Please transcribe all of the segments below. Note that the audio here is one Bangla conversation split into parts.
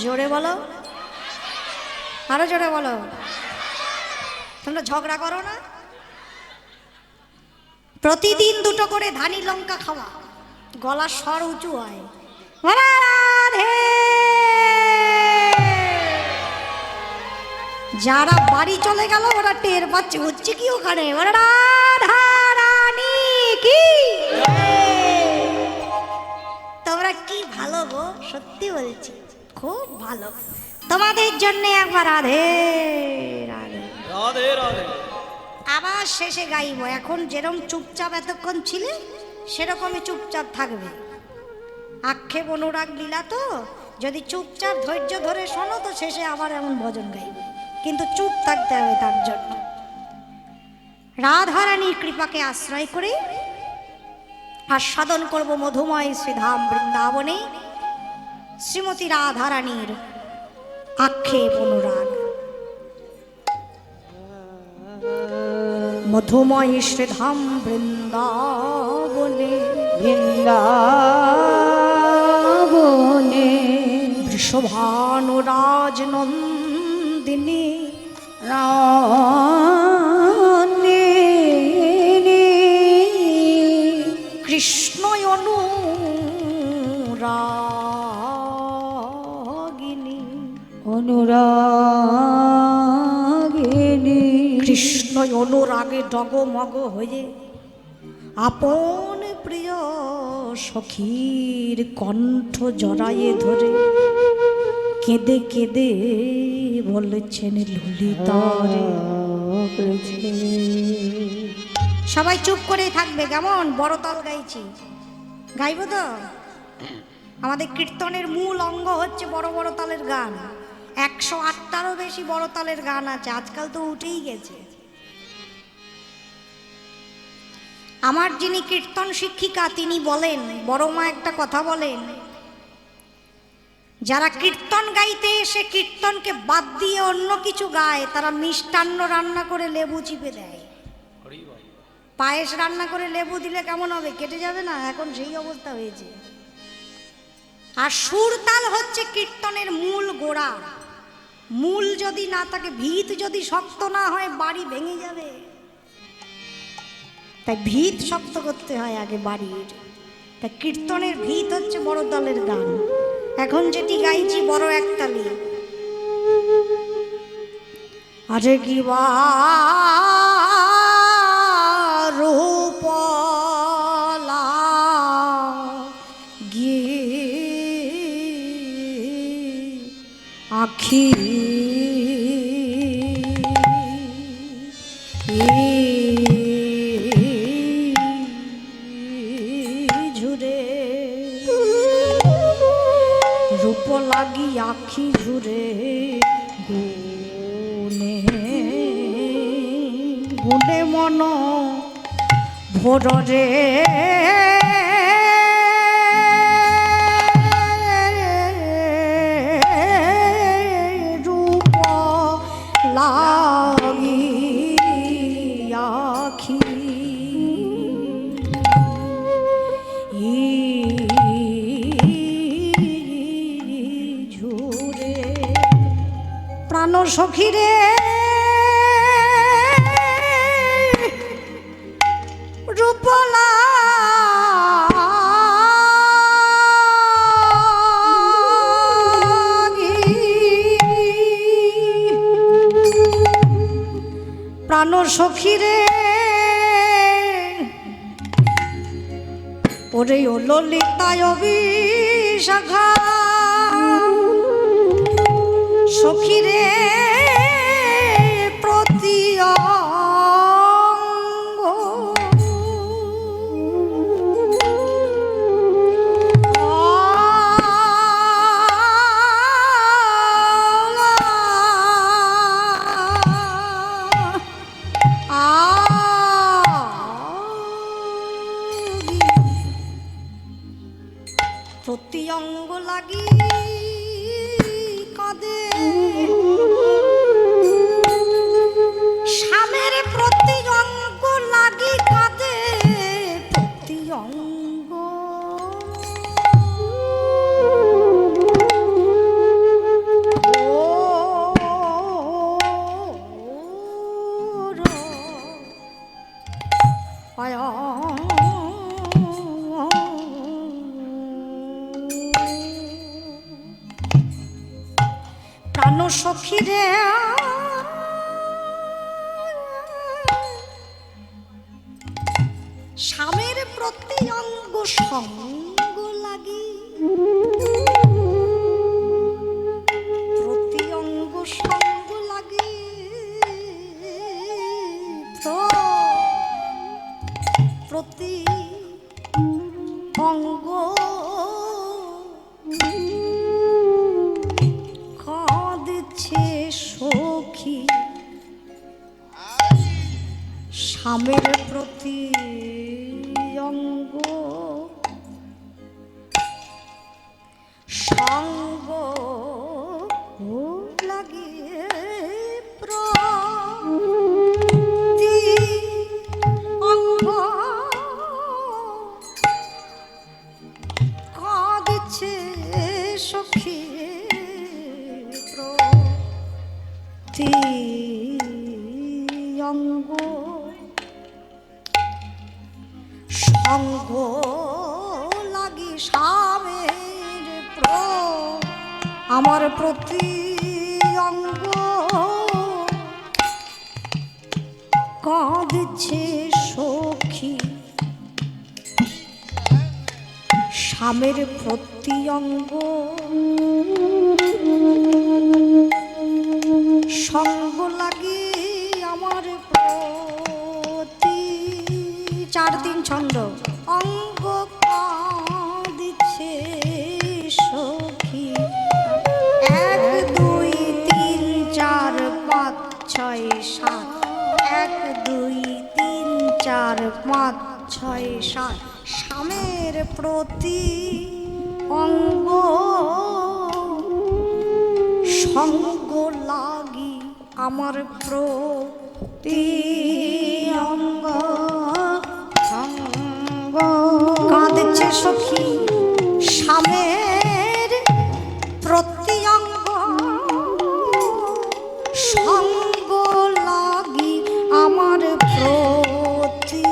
জোরে বলো, আরো জোরে বলো। তোমরা ঝগড়া করো না? প্রতিদিন দুটো করে ধানি লঙ্কা খাওয়া, গলার স্বর উঁচু হয়। রাধে। যারা বাড়ি চলে গেল ওরা টের পাচ্ছে হচ্ছে কি ওখানে। রাধারানী কি, তোমরা কি ভালো গো, সত্যি বলছি খুব ভালো। তোমাদের জন্য একবার রাধে রাধে রাধে রাধে। আবার শেষে গাইব। এখন যেরকম চুপচাপ এতক্ষণ ছিলে সেরকমই চুপচাপ থাকবে। আক্ষেপ অনুরাগ লীলা তো, যদি চুপচাপ ধৈর্য ধরে শোনো তো শেষে আবার এমন ভজন গাইবে, কিন্তু চুপ থাকতে হবে। তার জন্য রাধারানীর কৃপাকে আশ্রয় করে আস্বাদন করব মধুময় শ্রীধাম বৃন্দাবনে শ্রীমতী রাধারানীর আক্ষেপ অনুরাগ। মধুময় শ্রীধাম বৃন্দাবনে বৃন্দাবনে বৃষভানুরাজ নন্দিনী রানী কৃষ্ণ অনুরাগিনী অনুরাগিনী কৃষ্ণ অনুরাগে ডগমগ হয়ে আপন প্রিয় সখীর কণ্ঠ জড়ায়ে ধরে কেঁদে কেঁদে বলেছেন ললিতারে। সবাই চুপ করে থাকবে, কেমন? বড় তাল গাইছি, গাইব তো। আমাদের কীর্তনের মূল অঙ্গ হচ্ছে বড় বড় তালের গান। 108টারও বেশি বড় তালের গান আছে, আজকাল তো উঠেই গেছে। আমার যিনি কীর্তন শিক্ষিকা তিনি বলেন, বড় মা একটা কথা বলেন, যারা কীর্তন গাইতে এসে কীর্তনকে বাদ দিয়ে অন্য কিছু গায় তারা মিষ্টান্ন রান্না করে লেবু চিপে দেয়। পায়েস রান্না করে লেবু দিলে কেমন হবে? কেটে যাবে না? এখন সেই অবস্থা হয়েছে। আর সুর তাল হচ্ছে কীর্তনের মূল গোড়া। মূল যদি না থাকে, ভিত যদি শক্ত না হয় বাড়ি ভেঙে যাবে। তাই ভিত শক্ত করতে হয় আগে বাড়ির। তাই কীর্তনের ভিত হচ্ছে বড় তালের গান। এখন যেটি গাইছি বড় একতালি। আরে কি বা রূপলা গিয়ে আখি ঝুরে রূপ লাগি আখি ঝুরে গুনে গুনে মন ভোরে রূপ লাগি আখি ঝুরে প্রাণ সখীরে রূপলা প্রাণ সখীরে ওরে ও ললিতায় বিশাখা সখীরে সখী রে স্বামীর প্রতি অঙ্গ সঙ্গ লাগি প্রতি অঙ্গ সঙ্গ লাগি প্রতি অঙ্গ কাঁদছে সখী স্বামীর প্রতি অঙ্গ সঙ্গ লাগিয়ে প্রতি অঙ্গ কাঁদছে সখী প্রতি অঙ্গ সঙ্গ লাগি স্বামীর আমার প্রতি অঙ্গ কাঁদছে সখী স্বামীর প্রতি অঙ্গ সঙ্গ লাগি আমার প্রতি 4-3 ছন্দ অঙ্গ কাঁদছে সখী 1 2 3 4 5 6 7 1 2 3 4 5 6 7 স্বামীর প্রতি অঙ্গ সঙ্গ লাগি আমার প্রতি অঙ্গ সঙ্গ কাঁদছে সখী স্বামীর প্রতি অঙ্গ সঙ্গ লাগি আমার প্রতি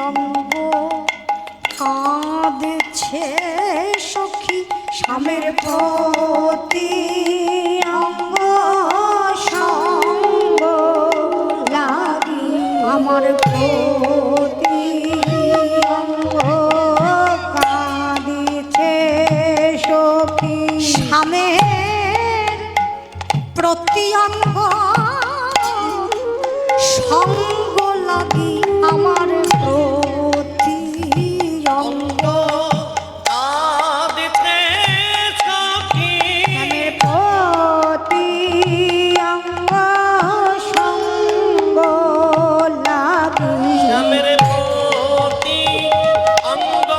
অঙ্গ কাঁদছে সখী স্বামীর প্রতি অঙ্গ সঙ্গ লাগি আমার প্রতি অঙ্গ কাঁদছে সখী স্বামীর প্রতি অঙ্গ সঙ্গ লাগি আমার প্রতি অঙ্গ কাঁদছে সখী স্বামীর প্রতি অঙ্গ সঙ্গ লাগি স্বামীর প্রতি অঙ্গ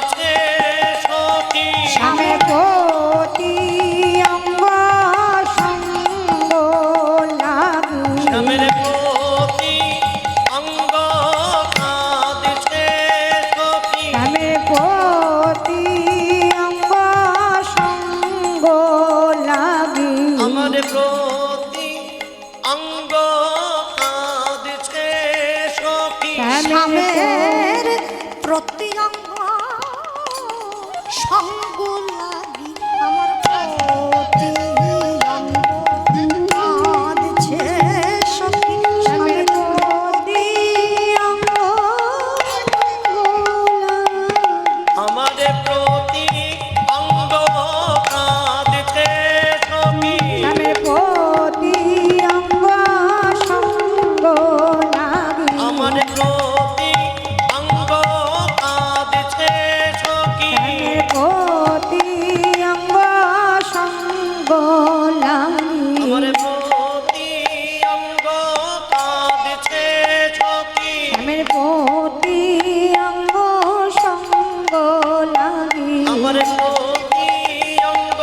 কাঁদছে সখী স্বামীর প্রতি অঙ্গ সঙ্গ লাগি স্বামীর প্রতি অঙ্গ কাঁদছে সখী স্বামীর প্রতি অঙ্গ সঙ্গ লাগি আমার প্রতি অঙ্গ কাঁদছে সখী স্বামীর প্রতি অঙ্গ সঙ্গ লাগি আমার প্রতি অঙ্গ কাঁদছে সখী স্বামীর প্রতি অঙ্গ আমার প্রতি অঙ্গ কাঁদছে সখী স্বামীর প্রতি অঙ্গ সঙ্গ লাগি আমার প্রতি অঙ্গ কাঁদছে সখী স্বামীর প্রতি অঙ্গ সঙ্গ লাগি আমার প্রতি অঙ্গ কাঁদছে সখী স্বামীর প্রতি অঙ্গ সঙ্গ লাগি আমার প্রতি অঙ্গ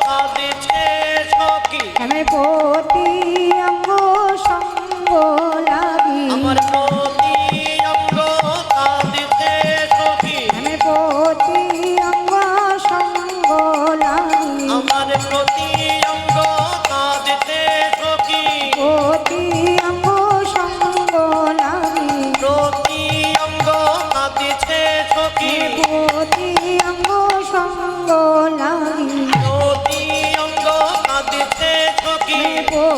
কাঁদছে সখী স্বামীর প্রতি অঙ্গ সঙ্গ লাগি আমার প্রতি অঙ্গ কাঁদছে সখী স্বামীর প্রতি অঙ্গ সঙ্গ লাগি আমার প্রতি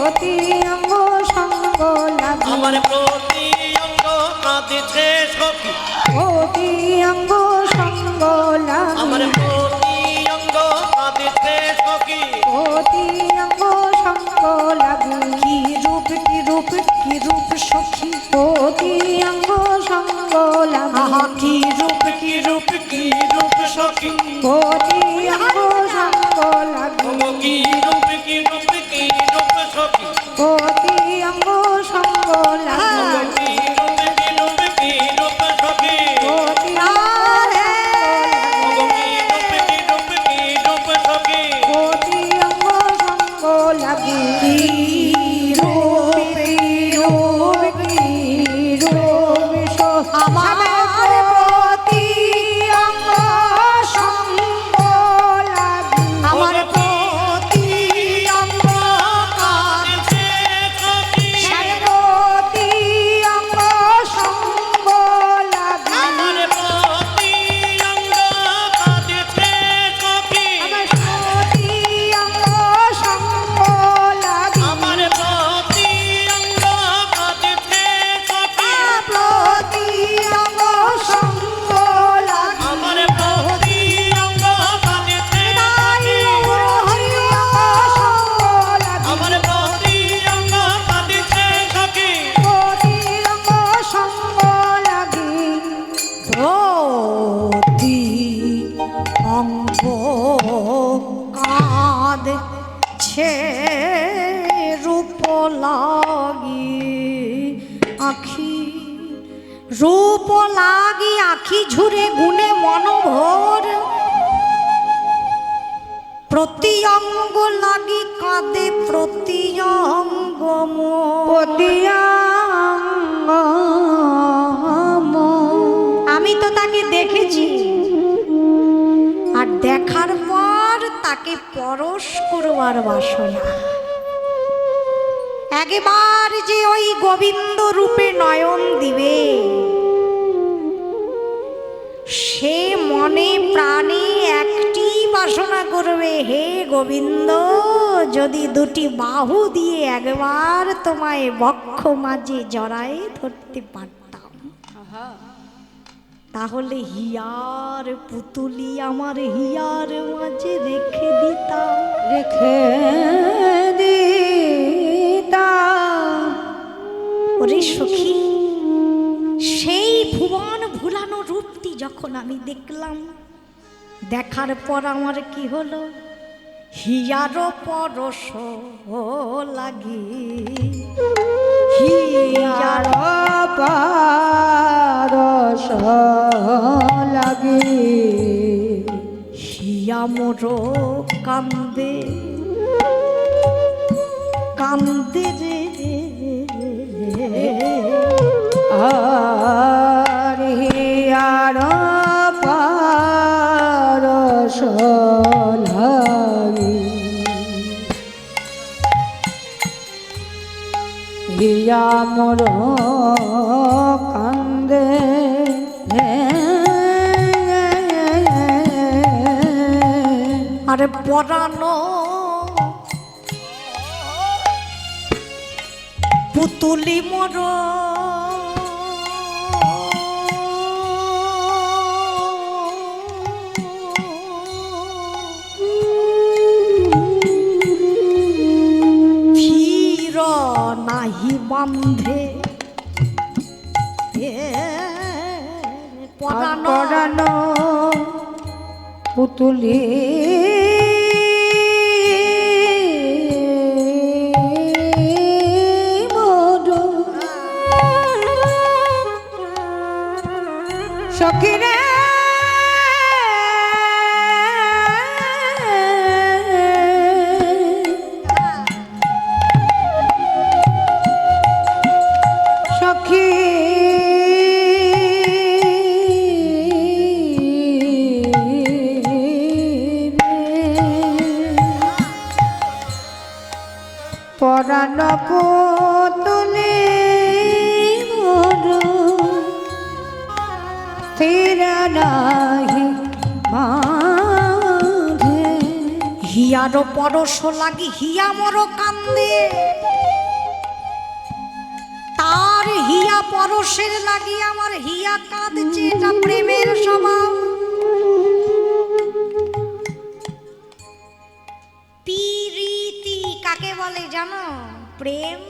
প্রতি অঙ্গ সঙ্গ লাগি আমার প্রতি অঙ্গ কাঁদিছে সখী প্রতি অঙ্গ সঙ্গ লাগি আমার প্রতি অঙ্গ কাঁদিছে সখী প্রতি অঙ্গ সঙ্গ লাগি কি রূপ সখী প্রতি অঙ্গ সঙ্গ লাগি কি রূপ সখী প্রতি অঙ্গ সঙ্গ লাগি কি রূপ সখী প্রতি অঙ্গ সঙ্গ লাগি কি রূপ সখী প্রতি প্রতি অঙ্গ সঙ্গ লাগি আমার প্রতি অঙ্গ সঙ্গ লাগি আমার প্রতি অঙ্গ প্রতি অঙ্গ সঙ্গ লাগি আমার প্রতি অঙ্গ সঙ্গ লাগি আমার প্রতি অঙ্গ কাঁদিছে সখী প্রতি অঙ্গ সঙ্গ লাগি আমার প্রতি অঙ্গ কাঁদিছে হরি অঙ্গ সঙ্গ লাগি আমার প্রতি অঙ্গ কাঁদিছে সখী প্রতি অঙ্গ সঙ্গ লাগি প্রতি অঙ্গ কাঁদছে রূপ লাগি আখি রূপ লাগি আখি ঝুরে গুণে মনোভর প্রতি অঙ্গ লাগি কাঁদে প্রতি অঙ্গ প্রতি অঙ্গ আমি তো তাকে দেখেছি আর দেখার পর তাকে পরশ করবার বাসনা একবার যে ওই গোবিন্দ রূপে নয়ন দিবে সে মনে প্রাণে একটি বাসনা করবে হে গোবিন্দ যদি দুটি বাহু দিয়ে একবার তোমায় বক্ষ মাঝে জড়ায় ধরতে পারতাম তাহলে হিয়ার পুতুলি আমার হিয়ার মাঝে রেখে দিতাম ওরে সখী সেই ভুবন ভুলানো রূপটি যখন আমি দেখলাম দেখার পর আমার কি হলো হিয়ার পরশ লাগি হিয়ার পরশ লাগি হিয়া মোর কান্দে কান্দে রে আর হিয়ার পরশ লাগি হিয়া মোর কান্দে আরে পরানো পুতুলি মোর ফির নাহি বান্ধে পরানো পুতুলি সখিরে সখী পরাণ পুতুলি মোর স্থির নাহি বাঁধে হিয়ারও পরশ লাগি হিয়া মর কান্দে, তার হিয়া পরশের লাগি আমার হিয়া কাঁদছে, এটা প্রেমের স্বভাব। প্রীতি কাকে বলে জানো? প্রেম।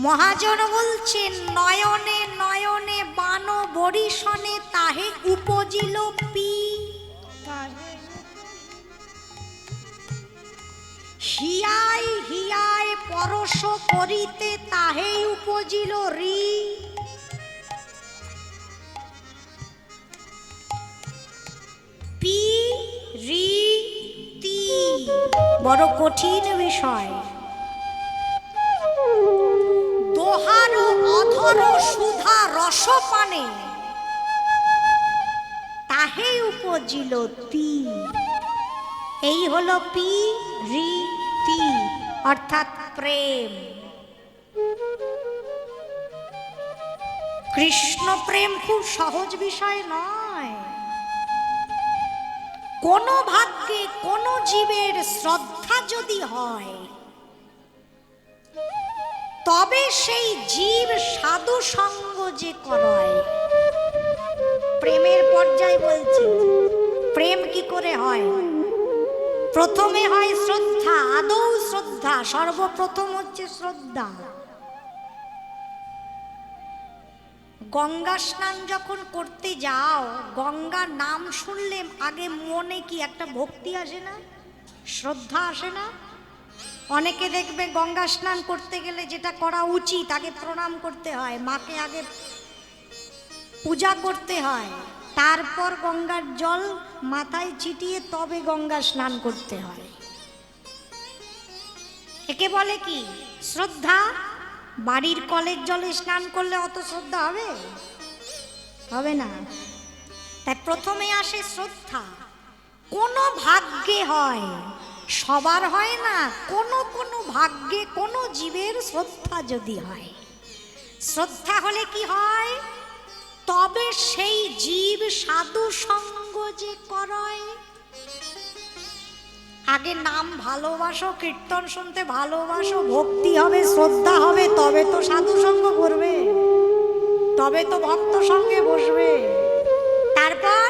মহাজন বলছেন নয়নে নয়নে বান বরিশনে তাহে উপজিল পি, হিয়ায় হিয়ায় পরশ করিতে তাহে উপজিল রি। পি রি তি বড় কঠিন বিষয়। দোহার অধর সুধা রসপানে তাহে উপজিল তি। এই হলো পি রি তি অর্থাৎ প্রেম। কৃষ্ণ প্রেম খুব সহজ বিষয় নয়। কোন ভাগ্যে কোন জীবের শ্রদ্ধা যদি হয় তবে সেই জীব সাধু সঙ্গ যে করায়। প্রেমের পর্যায় বলছি, প্রেম কি করে হয়? প্রথমে হয় শ্রদ্ধা, আদৌ শ্রদ্ধা, সর্বপ্রথম হচ্ছে শ্রদ্ধা। গঙ্গা স্নান যখন করতে যাও, গঙ্গার নাম শুনলে আগে মনে কি একটা ভক্তি আসে না, শ্রদ্ধা আসে না? অনেকে দেখবে গঙ্গা স্নান করতে গেলে যেটা করা উচিত, আগে প্রণাম করতে হয়, মাকে আগে পূজা করতে হয়, তারপর গঙ্গার জল মাথায় ছিটিয়ে তবে গঙ্গা স্নান করতে হয়। একে বলে কি? শ্রদ্ধা। বাড়ির কলের জলে স্নান করলে অত শ্রদ্ধা হবে? হবে না। তাই প্রথমে আসে শ্রদ্ধা। কোন ভাগ্যে হয়, সবার হয় না, কোন কোন ভাগ্যে কোন জীবের শ্রদ্ধা যদি হয়, শ্রদ্ধা হলে কি হয়? তবে সেই জীব সাধু সঙ্গ যে করায়। আগে নাম ভালোবাসো, কীর্তন শুনতে ভালোবাসো, ভক্তি হবে, শ্রদ্ধা হবে, তবে তো সাধু সঙ্গ করবে, তবে তো ভক্ত সঙ্গে বসবে। তারপর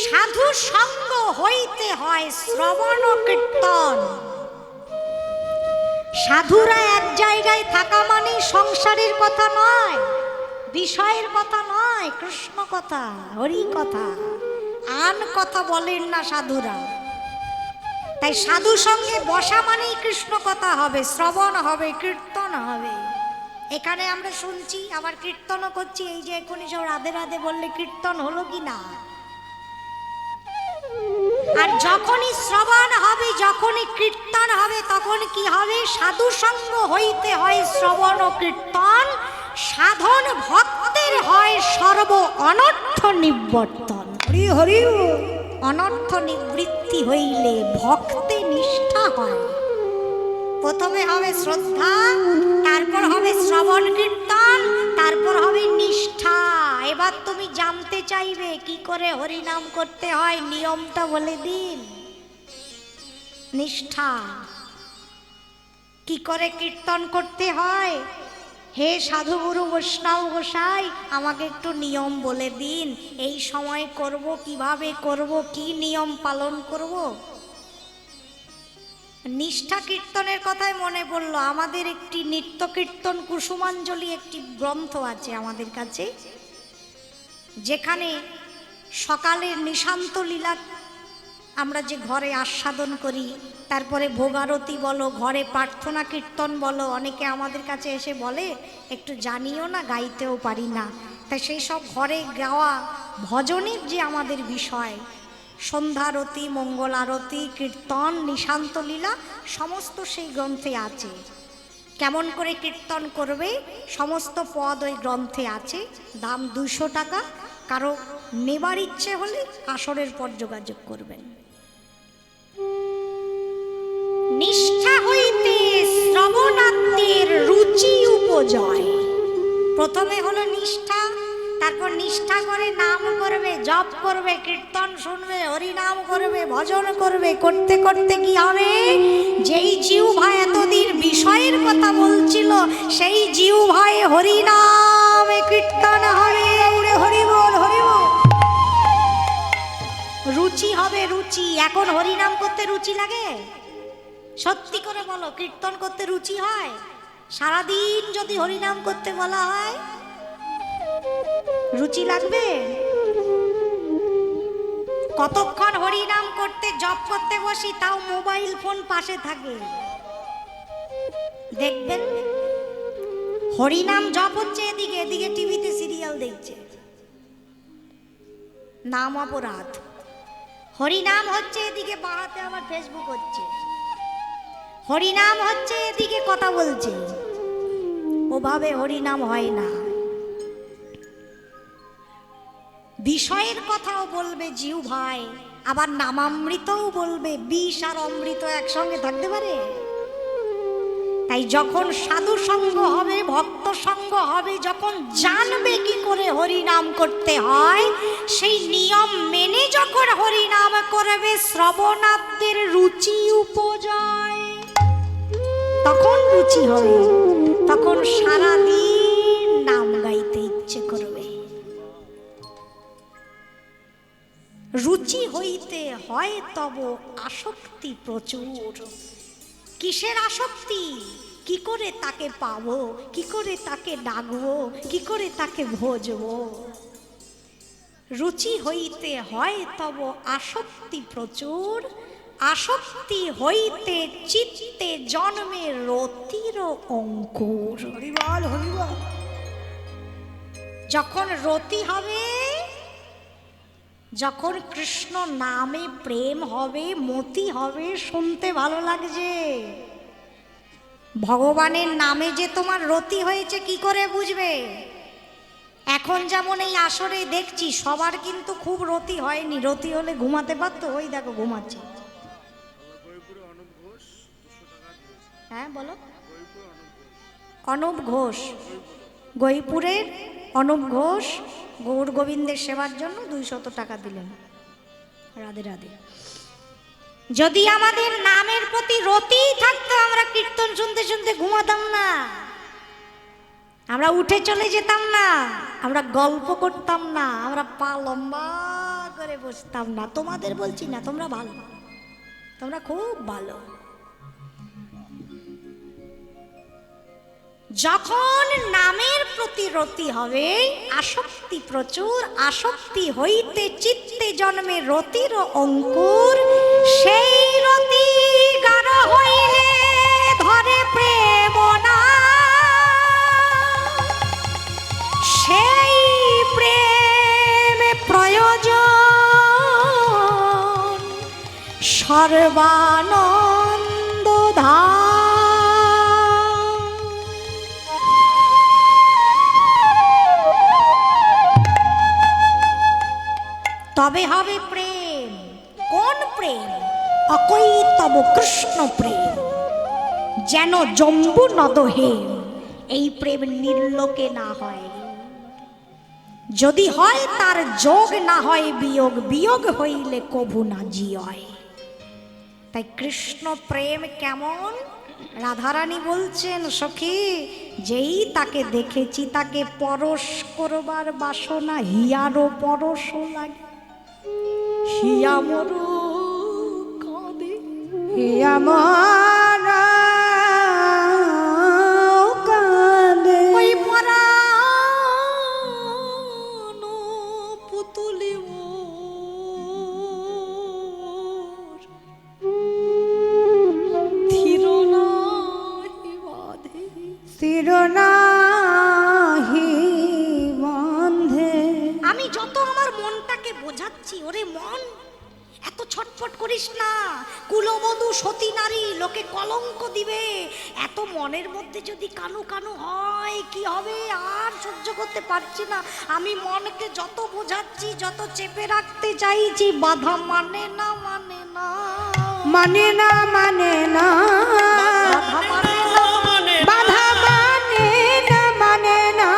সাধু সঙ্গ হইতে হয় শ্রবণ কীর্তন। সাধুরা এক জায়গায় থাকা মানে সংসারের কথা নয়, বিষয়ের কথা নয়, কৃষ্ণ কথা, হরি কথা, আন কথা বলেন না সাধুরা। তাই সাধু সঙ্গে বসা মানেই কৃষ্ণ কথা হবে, শ্রবণ হবে, কীর্তন হবে। এখানে আমরা শুনছি আবার কীর্তনও করছি। এই যে এখনই সব রাধে রাধে বললে কীর্তন হলো কি না? আর যখনই শ্রবণ হবে, যখনই কীর্তন হবে, তখন কি হবে? সাধু সঙ্গ হইতে হয় শ্রবণ ও কীর্তন। সাধন ভক্তের হয় সর্ব অনর্থ নিবর্তন। হরি হরি। অনর্থ নিবৃত্তি হইলে ভক্তে নিষ্ঠা হয়। প্রথমে হবে শ্রদ্ধা, তারপর হবে শ্রবণ কীর্তন, তারপর হবে নিষ্ঠা। এবার তুমি জানতে চাইবে কি করে হরিনাম করতে হয়, নিয়মটা বলে দিন। নিষ্ঠা। কি করে কীর্তন করতে হয়? হে সাধুগুরু বৈষ্ণব গোসাই, আমাকে একটু নিয়ম বলে দিন। এই সময় করব, কিভাবে করব, কি নিয়ম পালন করব? নিষ্ঠা কীর্তনের কথায় মনে পড়ল, আমাদের একটি নিত্য কীর্তন কুসুমাঞ্জলি একটি গ্রন্থ আছে আমাদের কাছে, যেখানে সকালের নিশান্ত লীলা আমরা যে ঘরে আস্বাদন করি, তারপরে ভোগারতি বলো, ঘরে প্রার্থনা কীর্তন বলো, অনেকে আমাদের কাছে এসে বলে একটু জানিও না, গাইতেও পারি না। তাই সেই সব ঘরে গাওয়া ভজনের যে আমাদের বিষয়, সন্ধ্যারতি, মঙ্গল আরতি, কীর্তন, নিশান্ত লীলা সমস্ত সেই গ্রন্থে আছে। কেমন করে কীর্তন করবে সমস্ত পদ ওই গ্রন্থে আছে। দাম 200 টাকা। কারো নেবার ইচ্ছে হলে আসরের পর যোগাযোগ করবেন। নিষ্ঠা হইতে শ্রবণাত্মের রুচি উপজয়। প্রথমে হলো নিষ্ঠা, তারপর নিষ্ঠা করে নাম করবে, জপ করবে, কীর্তন শুনবে, হরিনাম করবে, ভজন করবে। করতে করতে কি হবে? যেই জিহ্বা এতদিন বিষয়ের কথা বলছিল, সেই জিহ্বায় হরিনাম কীর্তন হবে। উড়ে হরি বল, হরি বল। রুচি হবে, রুচি। এখন হরিনাম করতে রুচি লাগে? সত্যি করে বলো, কীর্তন করতে রুচি হয়? সারাদিন যদি হরিনাম করতে বলা হয়, রুচি লাগবে? কতক্ষণ হরিনাম করতে জপ করতে বসি, তাও মোবাইল ফোন পাশে থাকে। দেখবেন হরিনাম জপ হচ্ছে এদিকে, এদিকে টিভিতে সিরিয়াল দেখছে। নাম অপরাধ। হরিনাম হচ্ছে এদিকে, বাহাতে আবার ফেসবুক হচ্ছে। হরিনাম হচ্ছে এদিকে, কথা বলছে। ওভাবে হরিনাম হয় না। বিষয়ের কথাও বলবে জিহ্বায়, আবার নামামৃতও বলবে। বিষ আর অমৃত একসঙ্গে থাকতে পারে? তাই যখন সাধু সঙ্গ হবে, ভক্ত সঙ্গ হবে, যখন জানবে কি করে হরিনাম করতে হয়, সেই নিয়ম মেনে যখন হরিনাম করবে, শ্রবণার্থের রুচি উপজয়। তখন রুচি হবে, তখন সারাদিন নাম গাইতে ইচ্ছে করবে। রুচি হইতে হয় তব আসক্তি প্রচুর। কিসের আসক্তি? কি করে তাকে পাবো, কি করে তাকে ডাকবো, কি করে তাকে ভজবো। রুচি হইতে হয় তব আসক্তি প্রচুর। আসক্তি হইতে চিত্তে জন্মে রতির অঙ্কুর। হরিবল, হরিবল। যখন রতি হবে, যখন কৃষ্ণ নামে প্রেম হবে, মতি হবে, শুনতে ভালো লাগছে। ভগবানের নামে যে তোমার রতি হয়েছে কি করে বুঝবে? এখন যেমন এই আসরে দেখছি সবার কিন্তু খুব রতি হয়নি। রতি হলে ঘুমাতে পারতো, ওই দেখো ঘুমাচ্ছে। হ্যাঁ বলো। অনুপ ঘোষ, গইপুরের অনুপ ঘোষ গৌর গোবিন্দের সেবার জন্য 200 টাকা দিলেন। রাধে রাধে। যদি আমাদের নামের প্রতি রতি থাকতো, আমরা কীর্তন শুনতে শুনতে ঘুমাতাম না, আমরা উঠে চলে যেতাম না, আমরা গল্প করতাম না, আমরা পা লম্বা করে বসতাম না। তোমাদের বলছি না, তোমরা ভালো, তোমরা খুব ভালো। যখন নামের প্রতি রতি হবে, আসক্তি প্রচুর। আসক্তি হইতে চিত্তে জন্মে রতির অঙ্কুর। সেই রতি গাঢ় হইলে ধরে প্রেম না, সেই প্রেম প্রয়োজন সর্বানন্দ ধাম। তবে হবে প্রেম। কোন প্রেম? অকৈতব কৃষ্ণ প্রেম, যেন জম্বু নদহে। এই প্রেম নির্লোকে না হয়, যদি হয় তার যোগ, না হয় বিয়োগ। বিয়োগ হইলে কভু না জিয়। তাই কৃষ্ণ প্রেম কেমন? রাধারানী বলছেন, সখী যেই তাকে দেখেছি, তাকে পরশ করবার বাসনা হিয়ারও পরশও লাগে। হিয়া মরু কাঁদে, হিয়া মরা কাঁদে, ওই পরানো পুতুলি মোর থির নাহি বাঁধে, থির নাহি বাঁধে। আমি যত আমার মনটাকে বোঝাচ্ছি, ওরে মন এত ছটফট করিস না, কুলবধূ সতী নারী, লোকে কলঙ্ক দিবে। এত মনের মধ্যে যদি কানু কানু হয় কি হবে? আর সহ্য করতে পারছি না। আমি মনকে যত বোঝাচ্ছি, যত চেপে রাখতে চাইছি, বাধা মানে না, মানে না, মানে না, মানে না, বাধা মানে না, বাধা মানে না, মানে না।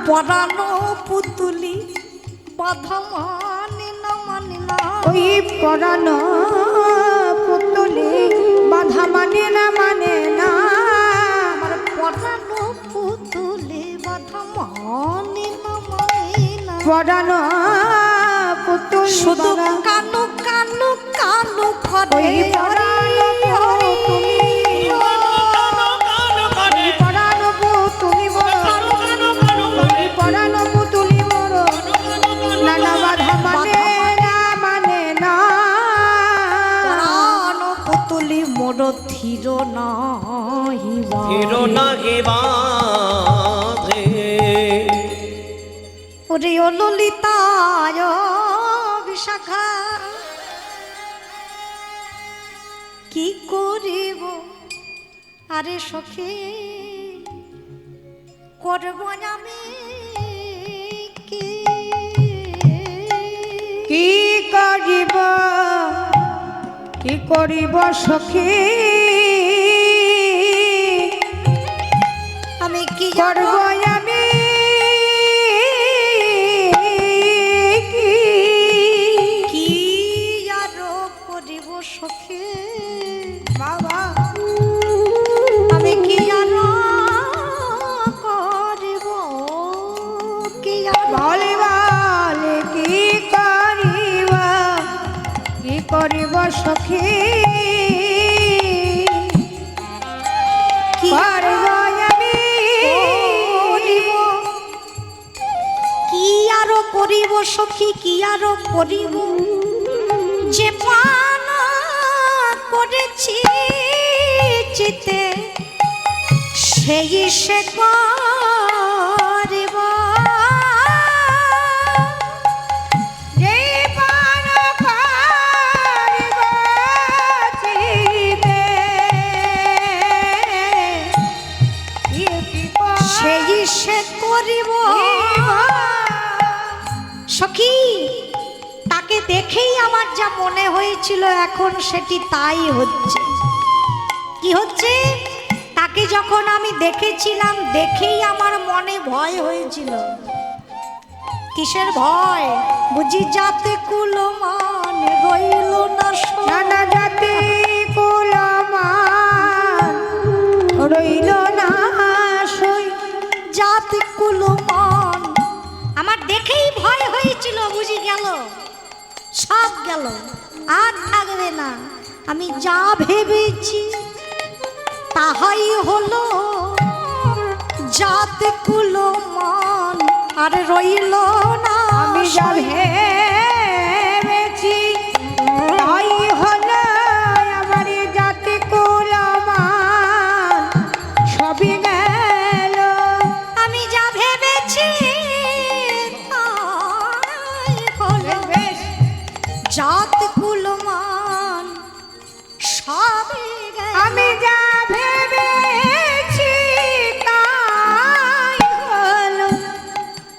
পরানো পুতুল বাধমানি না মানি না ওই পরাণ পুতুলি বাধা মানে না আমার পরানো পুতুলি বাধমানি না মানি না পরাণ পুতুলি শুধু কানু কানু কানু করে ওই পরাণ পুতুলি পরাণ পুতুলি ওই পরাণ পুতুলি বড় নানা বাধা মানে না পরানো পুতুলি মোর থির নাহিবা হিরো নাহি বাঁধে ওরে ও ললিতায় বিশাখা কি করিব আরে সখী করব আমি কি কি করিব সখী আমি কি করব জানব আমি কি আরো করিব সখী বাবা আমি কি আরো করিব কি আরো বলে বলে কি করিব সখী কি করব আমি কি আরো করিব সখী কি আরো করিব যে পান করেছি চিতে সেই সে করিব যে পান করিব চিতে সেই সে করিব সখী তাকে দেখেই আমার যা মনে হয়েছিল এখন সেটি তাই হচ্ছে কি হচ্ছে তাকে যখন আমি দেখেছিলাম দেখেই আমার মনে ভয় হয়েছিল কিসের ভয় বুঝি যাতে কুলমান রইল না নানা জাতি কুলমান রইল না সই জাতি কুলমান আমার দেখেই ভয় হয়েছিল বুঝি গেল সব গেল আর থাকবে না আমি যা ভেবেছি তাহাই হলো জাতি কুলমান আর রইল না আমি যা সই। ভেবেছি তাই হলো আমার জাতি কুলমান সবই গেল আমি যা ভেবেছি তাই হলো বেশ জাত কুলমান সবে গেল। আমি যা ভেবেছি তাই হলো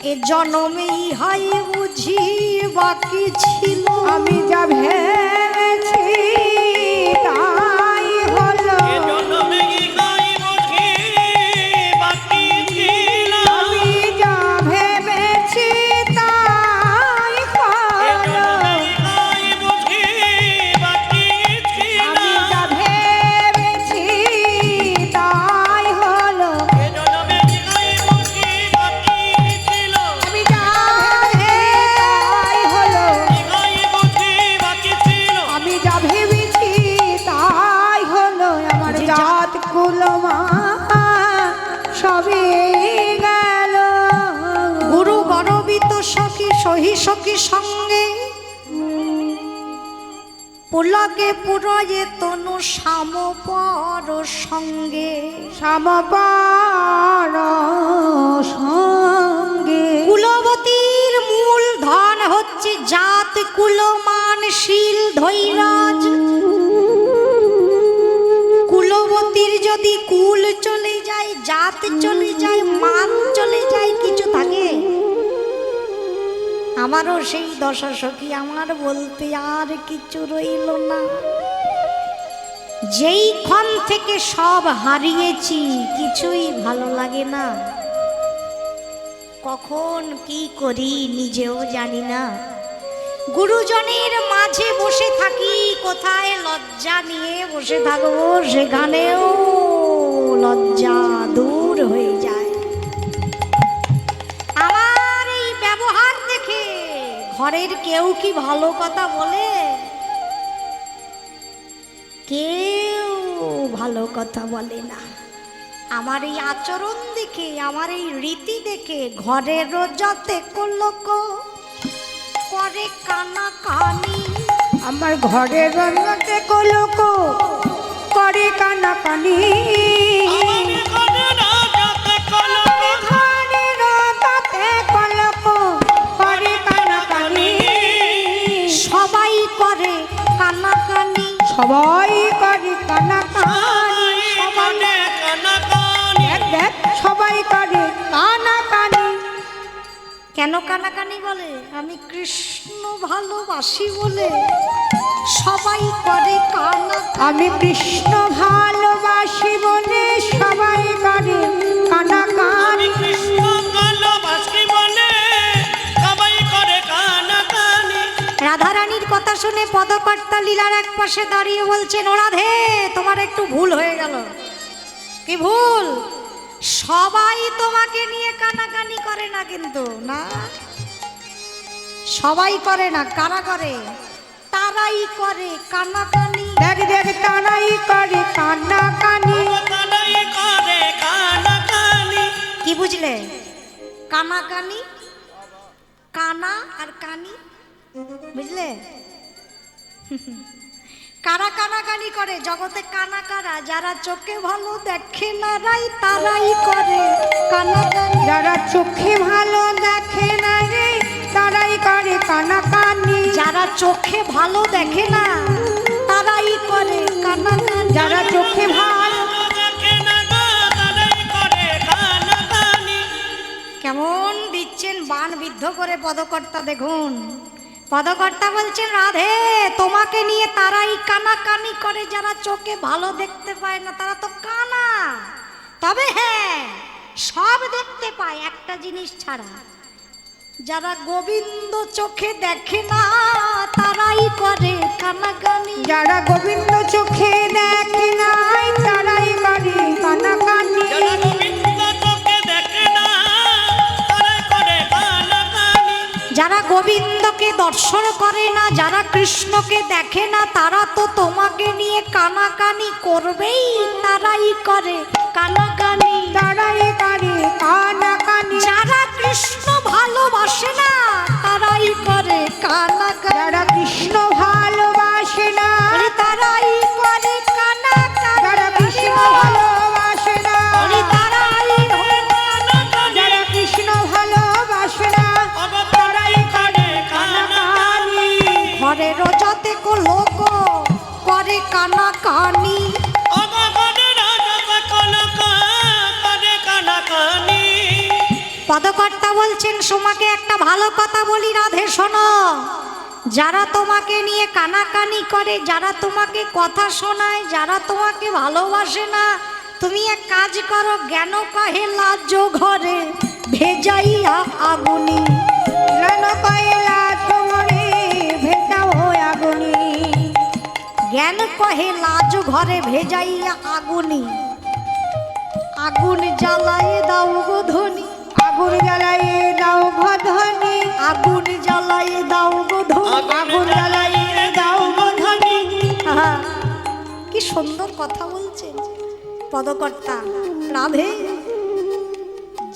এ জনমেই হাই বুঝি বাকি ছিল আমি যা ভেবেছি তাই হলো এ জন্মে গাই বুঝি বাকি ছিল আমি যা ভেবেছি তাই এ হলো জন্মে গাই বুঝি বাকি ছিল আমি যা ভেবেছি তাই হলো এ জন্মে গাই বুঝি বাকি ছিল আমি যা ভেবেছি তাই হলো গাই বুঝি বাকি ছিল আমি যা ভেবেছি তাই হলো আমার জাত কুলমা সবই গেল গুরু গরবিত সখী সহি সখী সঙ্গে পুলকে পুরয়ে তনু শাম পর সঙ্গে সমপার সঙ্গে কুলবতীর মূল ধন হচ্ছে জাত কুলমানশীল ধৈরাজ কুলবতীর যদি কুল চলে যায় জাত চলে যায় মান চলে যায় কিছু থাকে আমারও সেই দশা সখী আমার বলতে আর কিছু রইল না যেই ক্ষণ থেকে সব হারিয়েছি কিছুই ভালো লাগে না কখন কি করি নিজেও জানি না। গুরুজনের মাঝে বসে থাকি, কোথায় লজ্জা নিয়ে বসে থাকবো সেখানেও লজ্জা দূর হয়ে যায়। আমার এই ব্যবহার দেখে ঘরের কেউ কি ভালো কথা বলে? কেউ ভালো কথা বলে না। আমার এই আচরণ দেখে, আমার এই রীতি দেখে ঘরেরও যাতে লোক করে কানাকানি। আমার ঘরের রঙতে লোক করে কানাকানি। সবাই করে কানাকানি, সবাই করে কানাকানি, দেখ সবাই করে কানাকানি। কেন কানাকানি বলে? আমি কৃষ্ণ ভালোবাসি বলে সবাই করে কানাকানি। আমি কৃষ্ণ ভালোবাসি বলে সবাই করে কানাকানি। রাধারানীর কথা শুনে পদকর্তা লীলার এক পাশে দাঁড়িয়ে বলছেন, ও রাধে, তোমার একটু ভুল হয়ে গেল। কি ভুল? সবাই তোমাকে নিয়ে কানাকানি করে না, কিন্তু না, সবাই করে না। কারা করে? তারাই করে কানাকানি। দেখ দেখ তারাই করে কানাকানি। কি বুঝলে? কানাকানি, কানা আর কানি, বুঝলে? কারা কানাকানি করে? জগতে কানা কারা? যারা চোখে ভালো দেখে না রাই, তারাই করে কানাকানি। যারা চোখে ভালো দেখে না রে, তারাই করে কানাকানি। যারা চোখে ভালো দেখে না তারাই করে কানাকানি। যারা চোখে ভালো। কেমন দিচ্ছেন বাণ বিদ্ধ করে পদকর্তা, দেখুন। পদকর্তা বলছেন, রাধে, তোমাকে নিয়ে তারাই কানাকানি করে যারা চোখে ভালো দেখতে পায় না, তারা তো কানা। তবে হ্যাঁ, সব দেখতে পায়, একটা জিনিস ছাড়া। যারা গোবিন্দ চোখে দেখে না তারাই করে কানাকানি। যারা গোবিন্দ চোখে দেখে নাই, তারাই করে কানাকানি। যারা গোবিন্দকে দর্শন করে না, যারা কৃষ্ণকে দেখে না, তারা তো তোমাকে নিয়ে কানাকানি করবেই। তারাই করে কানাকানি। তারাই করে কানাকানি। যারা কৃষ্ণ ভালোবাসে না তারাই করে কানাকানি। যারা কৃষ্ণ ভালোবাসে না, তারাই করে কানাকানি। যারা কৃষ্ণ ভালোবাসে না, যারা কৃষ্ণ ভালোবাসে না, তারাই করে কানাকানি। ঘরের যাতে লোক করে কানাকানি। পদকর্তা বলছেন, সোমাকে একটা ভালো কথা বলি রাধে, শোনো। যারা তোমাকে নিয়ে কানাকানি করে, যারা তোমাকে কথা শোনায়, যারা তোমাকে ভালোবাসে না, তুমি এক কাজ করো, জ্ঞান কহে লাজ ঘরে ভেজাইয়া আগুনি। জ্ঞান কহে লাজ ঘরে ভেজাও আগুনি। জ্ঞান কহে লাজ ঘরে ভেজাইয়া আগুনি। আগুন জ্বালায়ে দাও গো ধনী। আগুন জ্বালাইয়ে দাও গো ধনী। আগুন জ্বালায়ে দাও গো ধনী। আগুন জ্বালাইয়ে দাও গো ধনী। আহা, কি সুন্দর কথা বলছেন পদকর্তা। রাধে,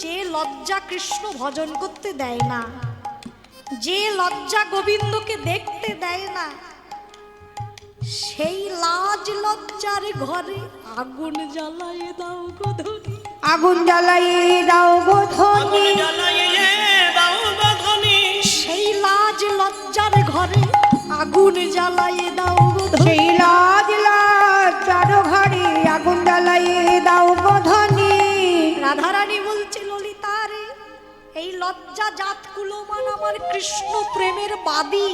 যে লজ্জা কৃষ্ণ ভজন করতে দেয় না, যে লজ্জা গোবিন্দকে দেখতে দেয় না, সেই লাজ লজ্জার ঘরে আগুন জ্বালায়ে দাও গো ধনী। আগুন জ্বালাইয়ে দাও গো ধনী। সেই লাজ লজ্জার ঘরে আগুন জ্বালায়ে দাও গো ধনী। সেই লাজ লজ্জার ঘরে আগুন জ্বালাইয়ে দাও গো ধনী। রাধারানী বলছে, ললিতা রে, এই লজ্জা জাত কুলমান আমার কৃষ্ণ প্রেমের বাদী।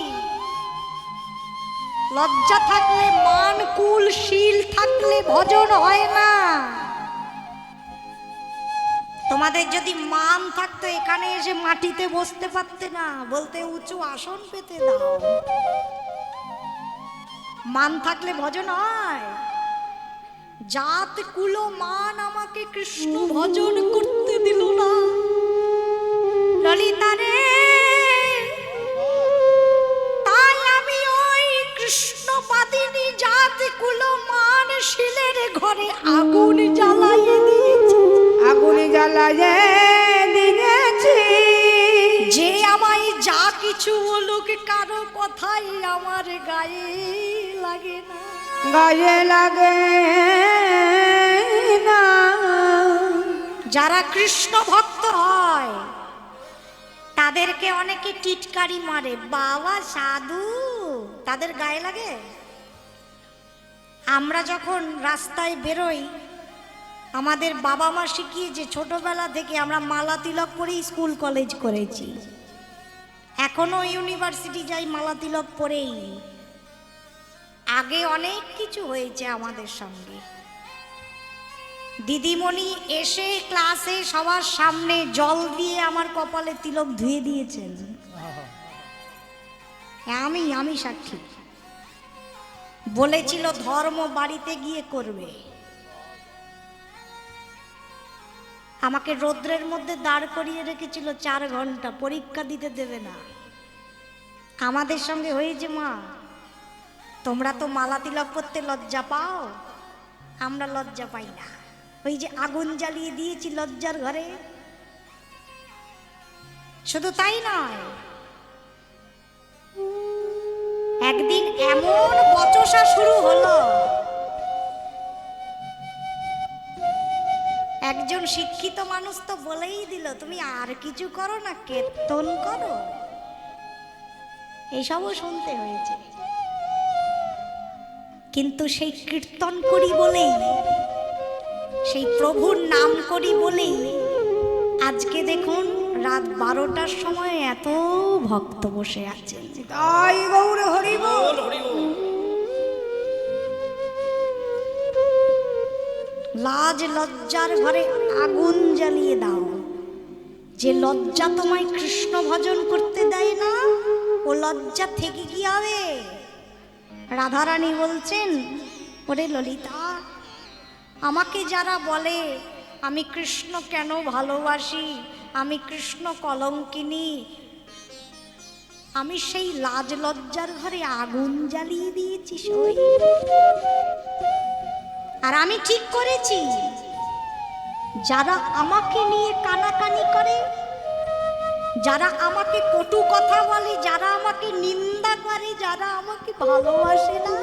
লজ্জা থাকলে, মান কুল শীল থাকলে ভজন হয় না। তোমাদের যদি মান থাকতো এখানে এসে মাটিতে বসতে পারতে না, বলতে উঁচু আসন পেতে দাও। মান থাকলে ভজন হয়। জাত কুলো মান আমাকে কৃষ্ণ ভজন করতে দিল না। ললিতা রে, তাই আমি ওই কৃষ্ণ পাদিনী জাত কুলো মান শিলের ঘরে আগুন জ্বালাইয়ে দিয়েছি। আগুন জ্বালায়ে দিয়েছি। যে আমায় যা কিছু বলুক কারো কথাই আমার গায়ে লাগে না। গায়ে লাগে না। যারা কৃষ্ণ ভক্ত হয় তাদেরকে অনেকে টিটকারি মারে, বাবা সাধু, তাদের গায়ে লাগে। আমরা যখন রাস্তায় বেরোই, আমাদের বাবা মা শিখিয়েছে ছোটবেলা থেকে আমরা মালা তিলক পরেই স্কুল কলেজ করেছি, এখনো ইউনিভার্সিটি যাই মালা তিলক পরেই। আগে অনেক কিছু হয়েছে আমাদের সঙ্গে। দিদিমণি এসে ক্লাসে সবার সামনে জল দিয়ে আমার কপালে তিলক ধুয়ে দিয়েছেন। আমি সাক্ষী। বলেছিল ধর্ম বাড়িতে গিয়ে করবে। আমাকে রৌদ্রের মধ্যে দাঁড় করিয়ে রেখেছিল 4 ঘন্টা, পরীক্ষা দিতে দেবে না। আমাদের সঙ্গে হয়েছে মা, তোমরা তো মালা তিলক করতে লজ্জা পাও, আমরা লজ্জা পাই না। ওই যে আগুন জ্বালিয়ে দিয়েছি লজ্জার ঘরে। শুধু তাই নয়, একদিন এমন বচসা শুরু হলো, একজন শিক্ষিত মানুষ তো বলেই দিল, তুমি আর কিছু করো না, কীর্তন করো। এইসবও শুনতে হয়েছে। কিন্তু সেই কীর্তন করি বলেই, সেই প্রভুর নাম করি বলেই আজকে দেখুন রাত 12টার সময় এত ভক্ত বসে আছেন। তাই গৌর হরি বল। লাজ লজ্জার ঘরে আগুন জ্বালিয়ে দাও। যে লজ্জা তোমায় কৃষ্ণ ভজন করতে দেয় না, ও লজ্জা থেকে কি হবে? রাধারানী বলছেন, ওরে ললিতা, আমাকে যারা বলে আমি কৃষ্ণ কেন ভালোবাসি, আমি কৃষ্ণ কলঙ্কিনী, আমি সেই লাজ লজ্জার ঘরে আগুন জ্বালিয়ে দিয়েছি সই। আর আমি ঠিক করেছি, যারা আমাকে নিয়ে কানাকানি করে, যারা আমাকে কটু কথা বলে, যারা আমাকে নিন্দা করে, যারা আমাকে ভালোবাসে না,